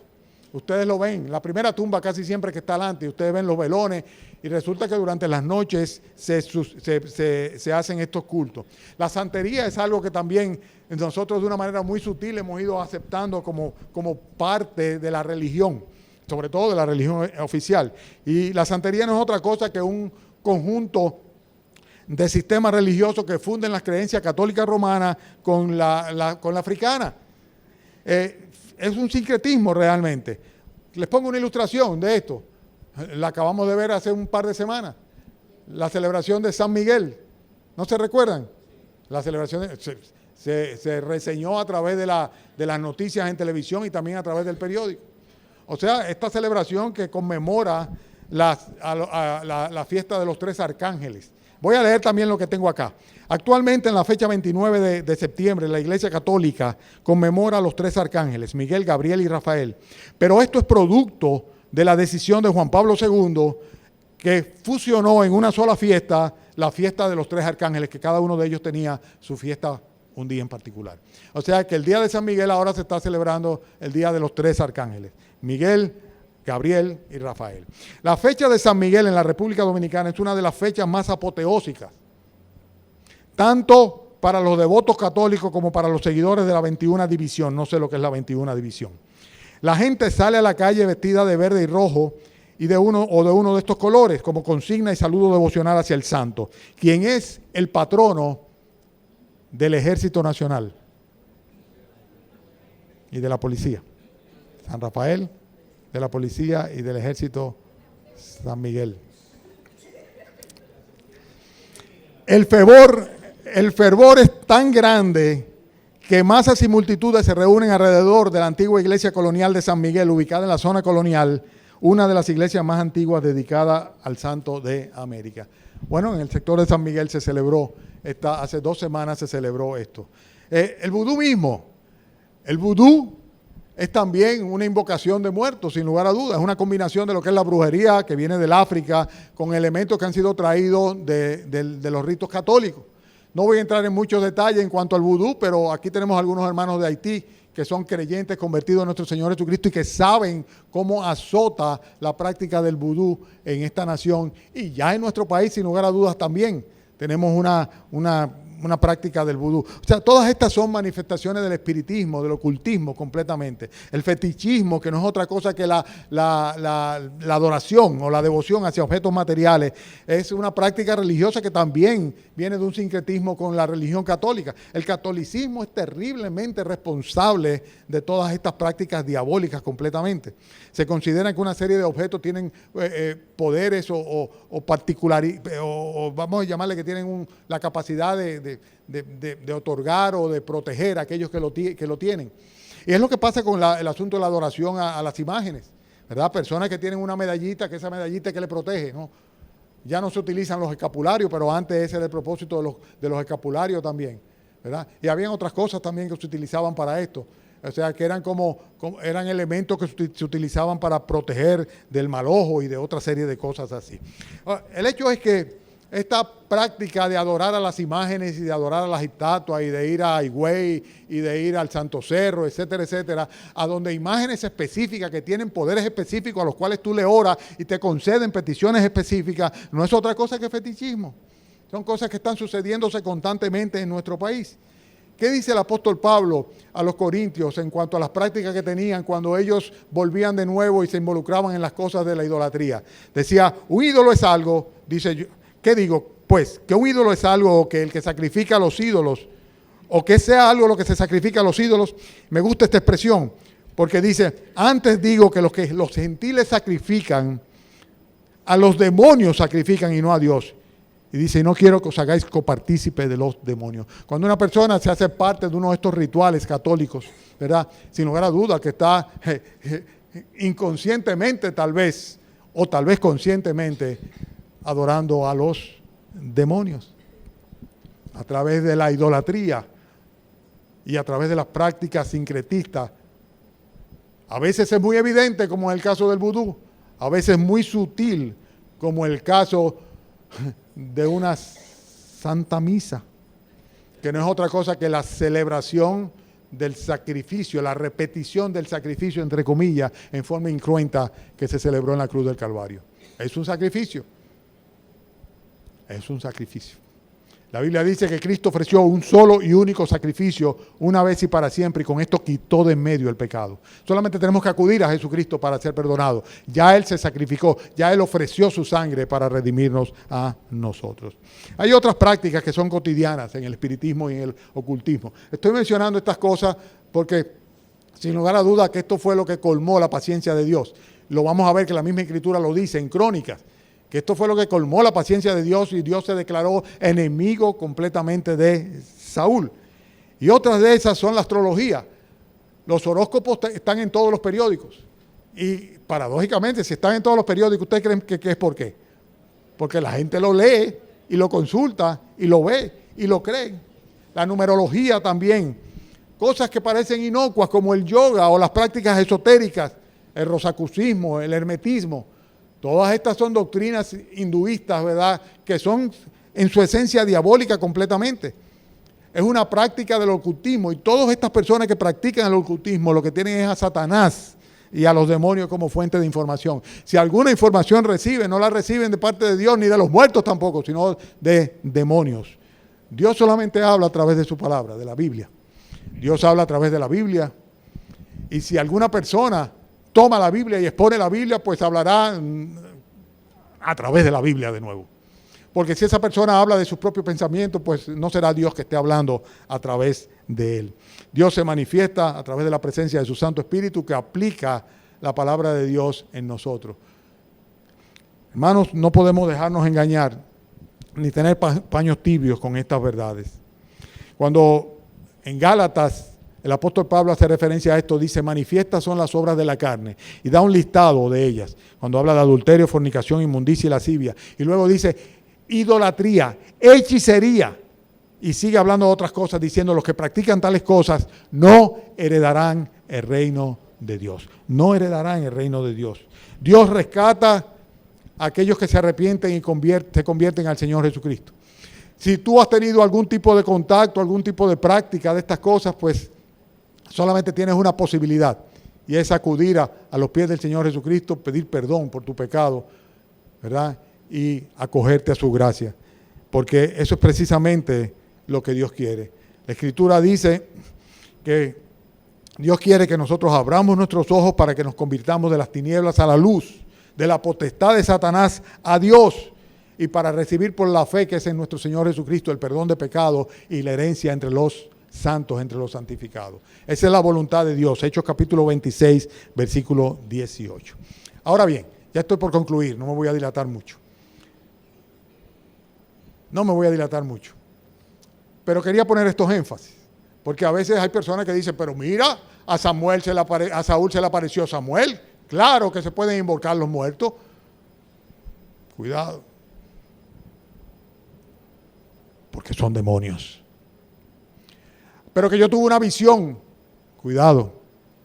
Ustedes lo ven, la primera tumba casi siempre que está delante, ustedes ven los velones y resulta que durante las noches se hacen estos cultos. La santería es algo que también nosotros de una manera muy sutil hemos ido aceptando como parte de la religión, sobre todo de la religión oficial. Y la santería no es otra cosa que un conjunto de sistemas religiosos que funden las creencias católicas romanas con la africana. Es un sincretismo realmente. Les pongo una ilustración de esto. La acabamos de ver hace un par de semanas. La celebración de San Miguel. ¿No se recuerdan? La celebración se reseñó a través de las noticias en televisión y también a través del periódico. O sea, esta celebración que conmemora la fiesta de los 3 arcángeles. Voy a leer también lo que tengo acá. Actualmente, en la fecha 29 de septiembre, la Iglesia Católica conmemora a los 3 arcángeles, Miguel, Gabriel y Rafael. Pero esto es producto de la decisión de Juan Pablo II, que fusionó en una sola fiesta la fiesta de los 3 arcángeles, que cada uno de ellos tenía su fiesta un día en particular. O sea que el día de San Miguel ahora se está celebrando el día de los 3 arcángeles, Miguel, Gabriel y Rafael. La fecha de San Miguel en la República Dominicana es una de las fechas más apoteósicas, tanto para los devotos católicos como para los seguidores de la 21 División. No sé lo que es la 21 División. La gente sale a la calle vestida de verde y rojo y de uno de estos colores como consigna y saludo devocional hacia el santo, quien es el patrono del Ejército Nacional y de la policía. San Rafael, de la policía y del Ejército San Miguel. El fervor es tan grande que masas y multitudes se reúnen alrededor de la antigua iglesia colonial de San Miguel, ubicada en la zona colonial, una de las iglesias más antiguas dedicada al Santo de América. Bueno, en el sector de San Miguel se celebró, hace 2 semanas se celebró esto. El vudú mismo, el vudú es también una invocación de muertos, sin lugar a dudas. Es una combinación de lo que es la brujería, que viene del África, con elementos que han sido traídos de los ritos católicos. No voy a entrar en muchos detalles en cuanto al vudú, pero aquí tenemos algunos hermanos de Haití que son creyentes convertidos en nuestro Señor Jesucristo y que saben cómo azota la práctica del vudú en esta nación. Y ya en nuestro país, sin lugar a dudas, también tenemos una una práctica del vudú. O sea, todas estas son manifestaciones del espiritismo, del ocultismo completamente. El fetichismo, que no es otra cosa que la adoración o la devoción hacia objetos materiales, es una práctica religiosa que también viene de un sincretismo con la religión católica. El catolicismo es terriblemente responsable de todas estas prácticas diabólicas completamente. Se considera que una serie de objetos tienen poderes o particularidades, o vamos a llamarle que tienen la capacidad de otorgar o de proteger a aquellos que lo tienen. Y es lo que pasa con el asunto de la adoración a las imágenes, ¿verdad? Personas que tienen una medallita, que esa medallita es que le protege, ¿no? Ya no se utilizan los escapularios, pero antes ese era el propósito de los escapularios también, ¿verdad? Y habían otras cosas también que se utilizaban para esto. O sea, que eran eran elementos que se utilizaban para proteger del mal ojo y de otra serie de cosas así. El hecho es que esta práctica de adorar a las imágenes y de adorar a las estatuas y de ir a Higüey y de ir al Santo Cerro, etcétera, etcétera, a donde imágenes específicas que tienen poderes específicos a los cuales tú le oras y te conceden peticiones específicas, no es otra cosa que fetichismo. Son cosas que están sucediéndose constantemente en nuestro país. ¿Qué dice el apóstol Pablo a los corintios en cuanto a las prácticas que tenían cuando ellos volvían de nuevo y se involucraban en las cosas de la idolatría? Decía, un ídolo es algo, dice, ¿qué digo? Pues, que un ídolo es algo que el que sacrifica a los ídolos, o que sea algo lo que se sacrifica a los ídolos. Me gusta esta expresión, porque dice, antes digo que los gentiles sacrifican, a los demonios sacrifican y no a Dios. Y dice, no quiero que os hagáis copartícipe de los demonios. Cuando una persona se hace parte de uno de estos rituales católicos, ¿verdad? Sin lugar a duda que está inconscientemente tal vez, o tal vez conscientemente, adorando a los demonios. A través de la idolatría y a través de las prácticas sincretistas. A veces es muy evidente, como en el caso del vudú. A veces muy sutil, como el caso de una santa misa, que no es otra cosa que la celebración del sacrificio, la repetición del sacrificio, entre comillas, en forma incruenta que se celebró en la cruz del Calvario. Es un sacrificio. Es un sacrificio. La Biblia dice que Cristo ofreció un solo y único sacrificio una vez y para siempre, y con esto quitó de en medio el pecado. Solamente tenemos que acudir a Jesucristo para ser perdonados. Ya Él se sacrificó, ya Él ofreció su sangre para redimirnos a nosotros. Hay otras prácticas que son cotidianas en el espiritismo y en el ocultismo. Estoy mencionando estas cosas porque, sin lugar a duda, que esto fue lo que colmó la paciencia de Dios. Lo vamos a ver que la misma Escritura lo dice en Crónicas, que esto fue lo que colmó la paciencia de Dios y Dios se declaró enemigo completamente de Saúl. Y otras de esas son la astrología. Los horóscopos están en todos los periódicos. Y paradójicamente, si están en todos los periódicos, ¿ustedes creen que es por qué? Porque la gente lo lee y lo consulta y lo ve y lo cree. La numerología también. Cosas que parecen inocuas como el yoga o las prácticas esotéricas, el rosacrucismo, el hermetismo. Todas estas son doctrinas hinduistas, ¿verdad?, que son en su esencia diabólica completamente. Es una práctica del ocultismo y todas estas personas que practican el ocultismo lo que tienen es a Satanás y a los demonios como fuente de información. Si alguna información reciben, no la reciben de parte de Dios ni de los muertos tampoco, sino de demonios. Dios solamente habla a través de su palabra, de la Biblia. Dios habla a través de la Biblia. Y si alguna persona toma la Biblia y expone la Biblia, pues hablará a través de la Biblia de nuevo. Porque si esa persona habla de sus propios pensamientos, pues no será Dios que esté hablando a través de él. Dios se manifiesta a través de la presencia de su Santo Espíritu que aplica la palabra de Dios en nosotros. Hermanos, no podemos dejarnos engañar ni tener paños tibios con estas verdades. Cuando en Gálatas el apóstol Pablo hace referencia a esto, dice, manifiestas son las obras de la carne, y da un listado de ellas, cuando habla de adulterio, fornicación, inmundicia y lascivia. Y luego dice, idolatría, hechicería, y sigue hablando de otras cosas, diciendo, los que practican tales cosas no heredarán el reino de Dios. No heredarán el reino de Dios. Dios rescata a aquellos que se arrepienten y se convierten al Señor Jesucristo. Si tú has tenido algún tipo de contacto, algún tipo de práctica de estas cosas, pues solamente tienes una posibilidad, y es acudir a los pies del Señor Jesucristo, pedir perdón por tu pecado, ¿verdad? Y acogerte a su gracia. Porque eso es precisamente lo que Dios quiere. La Escritura dice que Dios quiere que nosotros abramos nuestros ojos para que nos convirtamos de las tinieblas a la luz, de la potestad de Satanás a Dios, y para recibir por la fe que es en nuestro Señor Jesucristo el perdón de pecados y la herencia entre los santos, entre los santificados. Esa es la voluntad de Dios. Hechos capítulo 26, versículo 18. Ahora bien, ya estoy por concluir, no me voy a dilatar mucho. Pero quería poner estos énfasis, porque a veces hay personas que dicen, pero mira, a Saúl se le apareció Samuel. Claro que se pueden invocar los muertos. Cuidado, porque son demonios. Pero que yo tuve una visión. Cuidado,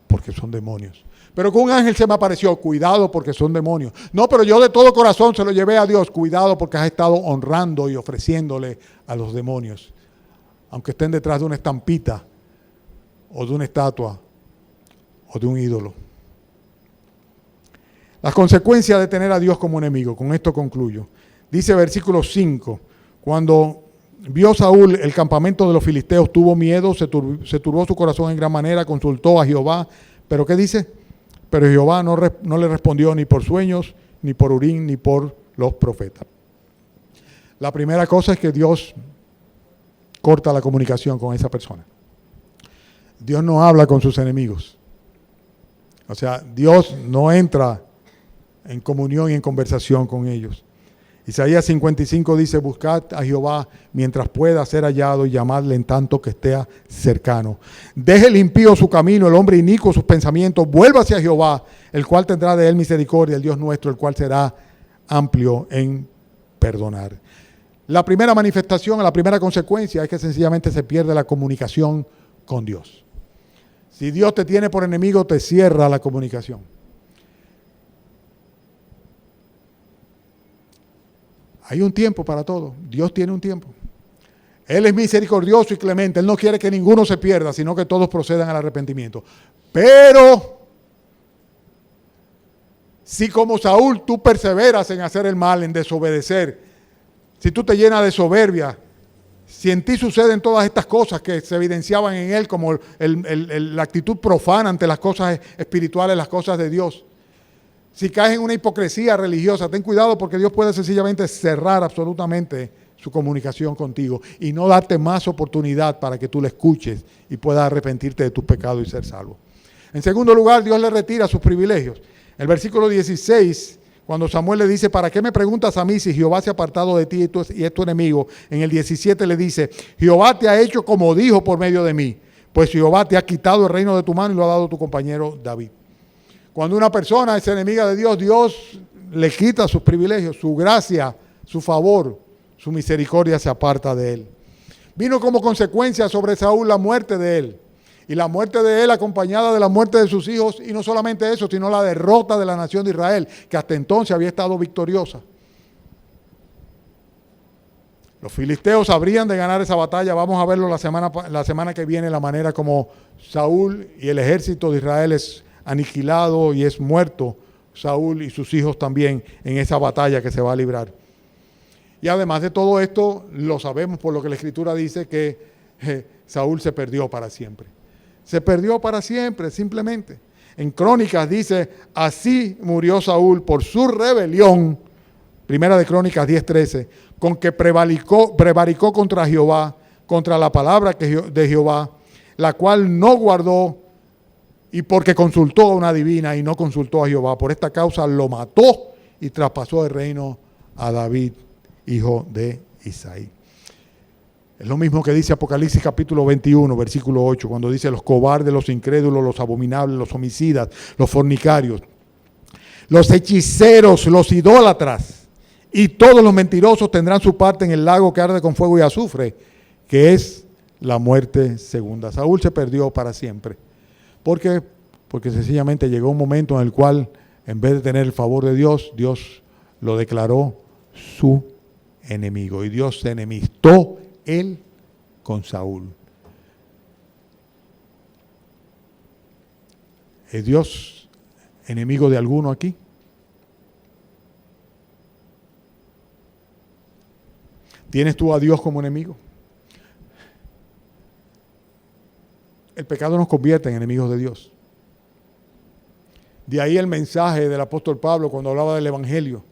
porque son demonios. Pero que un ángel se me apareció. Cuidado, porque son demonios. No, pero yo de todo corazón se lo llevé a Dios. Cuidado, porque has estado honrando y ofreciéndole a los demonios, aunque estén detrás de una estampita o de una estatua o de un ídolo. Las consecuencias de tener a Dios como enemigo. Con esto concluyo. Dice versículo 5, cuando vio Saúl el campamento de los filisteos, tuvo miedo, se turbó su corazón en gran manera, consultó a Jehová. ¿Pero qué dice? Pero Jehová no le respondió ni por sueños, ni por Urim, ni por los profetas. La primera cosa es que Dios corta la comunicación con esa persona. Dios no habla con sus enemigos. O sea, Dios no entra en comunión y en conversación con ellos. Isaías 55 dice, buscad a Jehová mientras pueda ser hallado y llamadle en tanto que esté cercano. Deje el impío su camino, el hombre inicuo sus pensamientos, vuelva hacia Jehová, el cual tendrá de él misericordia, el Dios nuestro, el cual será amplio en perdonar. La primera manifestación, la primera consecuencia es que sencillamente se pierde la comunicación con Dios. Si Dios te tiene por enemigo, te cierra la comunicación. Hay un tiempo para todo. Dios tiene un tiempo. Él es misericordioso y clemente. Él no quiere que ninguno se pierda, sino que todos procedan al arrepentimiento. Pero, si como Saúl tú perseveras en hacer el mal, en desobedecer, si tú te llenas de soberbia, si en ti suceden todas estas cosas que se evidenciaban en él como la actitud profana ante las cosas espirituales, las cosas de Dios, si caes en una hipocresía religiosa, ten cuidado porque Dios puede sencillamente cerrar absolutamente su comunicación contigo y no darte más oportunidad para que tú le escuches y puedas arrepentirte de tus pecados y ser salvo. En segundo lugar, Dios le retira sus privilegios. El versículo 16, cuando Samuel le dice, ¿para qué me preguntas a mí si Jehová se ha apartado de ti y es tu enemigo? En el 17 le dice, Jehová te ha hecho como dijo por medio de mí, pues Jehová te ha quitado el reino de tu mano y lo ha dado a tu compañero David. Cuando una persona es enemiga de Dios, Dios le quita sus privilegios, su gracia, su favor, su misericordia se aparta de él. Vino como consecuencia sobre Saúl la muerte de él. Y la muerte de él acompañada de la muerte de sus hijos, y no solamente eso, sino la derrota de la nación de Israel, que hasta entonces había estado victoriosa. Los filisteos habrían de ganar esa batalla. Vamos a verlo la semana que viene, la manera como Saúl y el ejército de Israel es aniquilado y es muerto Saúl y sus hijos también en esa batalla que se va a librar. Y además de todo esto, lo sabemos por lo que la Escritura dice que Saúl se perdió para siempre. Se perdió para siempre, simplemente. En Crónicas dice, así murió Saúl por su rebelión, Primera de Crónicas 10:13, con que prevaricó contra Jehová, contra la palabra de Jehová, la cual no guardó, y porque consultó a una divina y no consultó a Jehová. Por esta causa lo mató y traspasó el reino a David, hijo de Isaí. Es lo mismo que dice Apocalipsis capítulo 21, versículo 8, cuando dice los cobardes, los incrédulos, los abominables, los homicidas, los fornicarios, los hechiceros, los idólatras y todos los mentirosos tendrán su parte en el lago que arde con fuego y azufre, que es la muerte segunda. Saúl se perdió para siempre. ¿Por qué? Porque sencillamente llegó un momento en el cual, en vez de tener el favor de Dios, Dios lo declaró su enemigo. Y Dios se enemistó él con Saúl. ¿Es Dios enemigo de alguno aquí? ¿Tienes tú a Dios como enemigo? el pecado nos convierte en enemigos de Dios. De ahí el mensaje del apóstol Pablo cuando hablaba del Evangelio.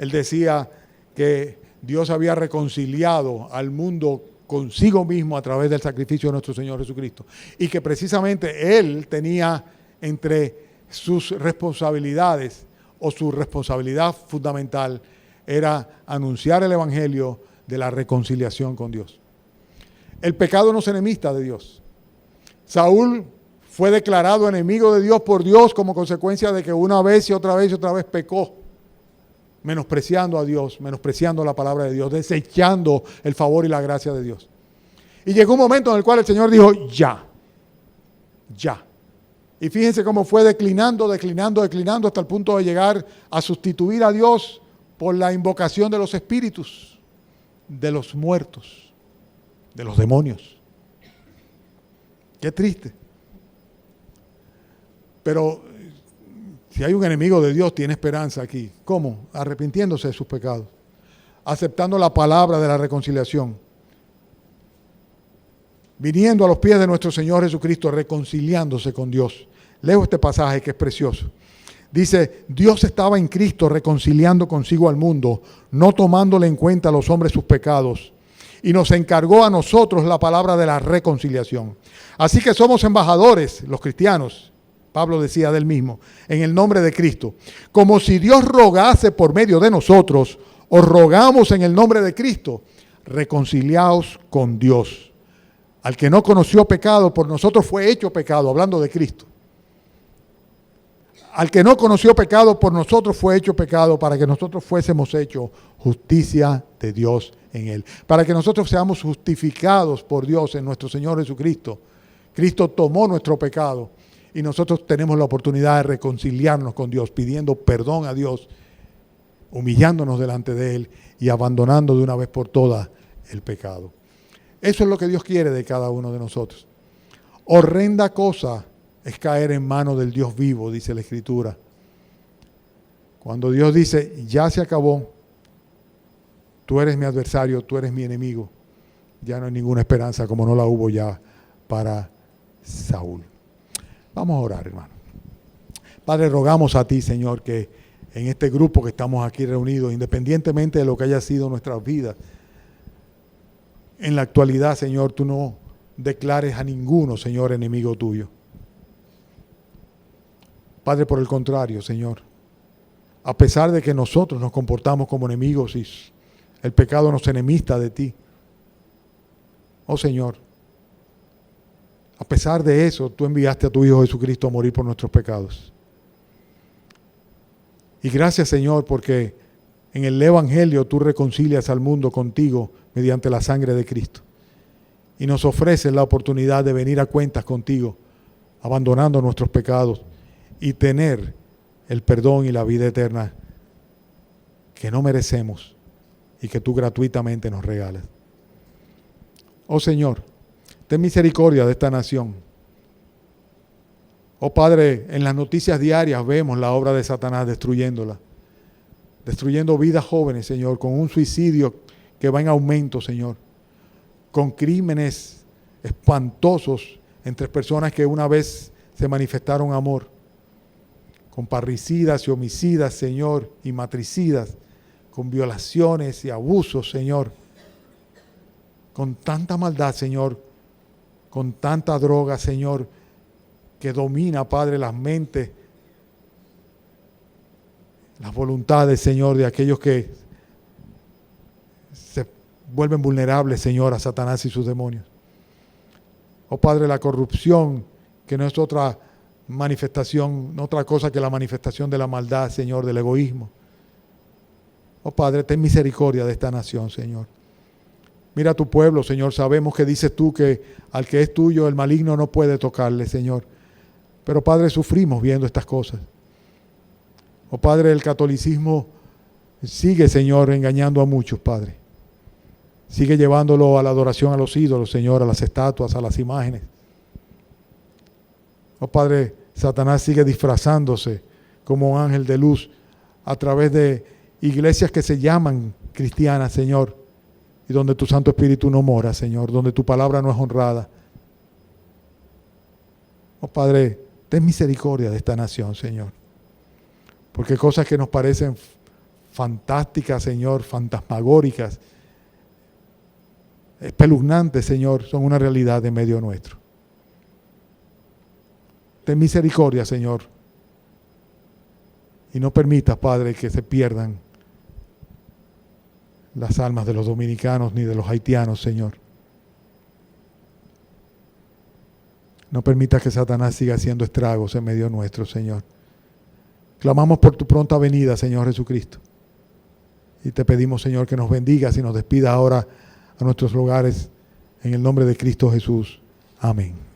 Él decía que Dios había reconciliado al mundo consigo mismo a través del sacrificio de nuestro Señor Jesucristo. Y que precisamente Él tenía entre sus responsabilidades, o su responsabilidad fundamental, era anunciar el Evangelio de la reconciliación con Dios. El pecado no es enemista de Dios. Saúl fue declarado enemigo de Dios por Dios como consecuencia de que una vez y otra vez y otra vez pecó, menospreciando a Dios, menospreciando la palabra de Dios, desechando el favor y la gracia de Dios. Y llegó un momento en el cual el Señor dijo, ya. Y fíjense cómo fue declinando hasta el punto de llegar a sustituir a Dios por la invocación de los espíritus, de los muertos, de los demonios. Qué triste. Pero si hay un enemigo de Dios, tiene esperanza aquí. ¿Cómo? Arrepintiéndose de sus pecados, aceptando la palabra de la reconciliación, viniendo a los pies de nuestro Señor Jesucristo, reconciliándose con Dios. Leo este pasaje que es precioso. Dice, Dios estaba en Cristo reconciliando consigo al mundo, no tomándole en cuenta a los hombres sus pecados, y nos encargó a nosotros la palabra de la reconciliación. Así que somos embajadores, los cristianos, Pablo decía del mismo, en el nombre de Cristo. Como si Dios rogase por medio de nosotros, os rogamos en el nombre de Cristo, reconciliaos con Dios. Al que no conoció pecado, por nosotros fue hecho pecado, hablando de Cristo. Al que no conoció pecado, por nosotros fue hecho pecado, para que nosotros fuésemos hechos justicia de Dios en Él. Para que nosotros seamos justificados por Dios en nuestro Señor Jesucristo. Cristo tomó nuestro pecado y nosotros tenemos la oportunidad de reconciliarnos con Dios, pidiendo perdón a Dios, humillándonos delante de Él y abandonando de una vez por todas el pecado. Eso es lo que Dios quiere de cada uno de nosotros. Horrenda cosa es caer en manos del Dios vivo, dice la Escritura. Cuando Dios dice, ya se acabó, tú eres mi adversario, tú eres mi enemigo, ya no hay ninguna esperanza como no la hubo ya para Saúl. Vamos a orar, hermano. Padre, rogamos a ti, Señor, que en este grupo que estamos aquí reunidos, independientemente de lo que haya sido nuestras vidas, en la actualidad, Señor, tú no declares a ninguno, Señor, enemigo tuyo. Padre, por el contrario, Señor, a pesar de que nosotros nos comportamos como enemigos y el pecado nos enemista de ti, oh Señor, a pesar de eso, tú enviaste a tu Hijo Jesucristo a morir por nuestros pecados. Y gracias, Señor, porque en el Evangelio tú reconcilias al mundo contigo mediante la sangre de Cristo. Y nos ofreces la oportunidad de venir a cuentas contigo, abandonando nuestros pecados y tener el perdón y la vida eterna que no merecemos y que tú gratuitamente nos regalas. Oh Señor, ten misericordia de esta nación. Oh Padre, en las noticias diarias vemos la obra de Satanás destruyéndola, destruyendo vidas jóvenes, Señor, con un suicidio que va en aumento, Señor, con crímenes espantosos entre personas que una vez se manifestaron amor, con parricidas y homicidas, Señor, y matricidas, con violaciones y abusos, Señor, con tanta maldad, Señor, con tanta droga, Señor, que domina, Padre, las mentes, las voluntades, Señor, de aquellos que se vuelven vulnerables, Señor, a Satanás y sus demonios. Oh Padre, la corrupción, que no es otra manifestación, no otra cosa que la manifestación de la maldad, Señor, del egoísmo. Oh Padre, ten misericordia de esta nación, Señor. Mira a tu pueblo, Señor, sabemos que dices tú que al que es tuyo el maligno no puede tocarle, Señor. Pero Padre, sufrimos viendo estas cosas. Oh Padre, el catolicismo sigue, Señor, engañando a muchos, Padre. Sigue llevándolo a la adoración a los ídolos, Señor, a las estatuas, a las imágenes. Oh Padre, Satanás sigue disfrazándose como un ángel de luz a través de iglesias que se llaman cristianas, Señor, y donde tu Santo Espíritu no mora, Señor, donde tu palabra no es honrada. Oh Padre, ten misericordia de esta nación, Señor. Porque cosas que nos parecen fantásticas, Señor, fantasmagóricas, espeluznantes, Señor, son una realidad en medio nuestro. Ten misericordia, Señor. Y no permitas, Padre, que se pierdan las almas de los dominicanos ni de los haitianos, Señor. No permitas que Satanás siga haciendo estragos en medio nuestro, Señor. Clamamos por tu pronta venida, Señor Jesucristo. Y te pedimos, Señor, que nos bendigas y nos despidas ahora a nuestros hogares. En el nombre de Cristo Jesús. Amén.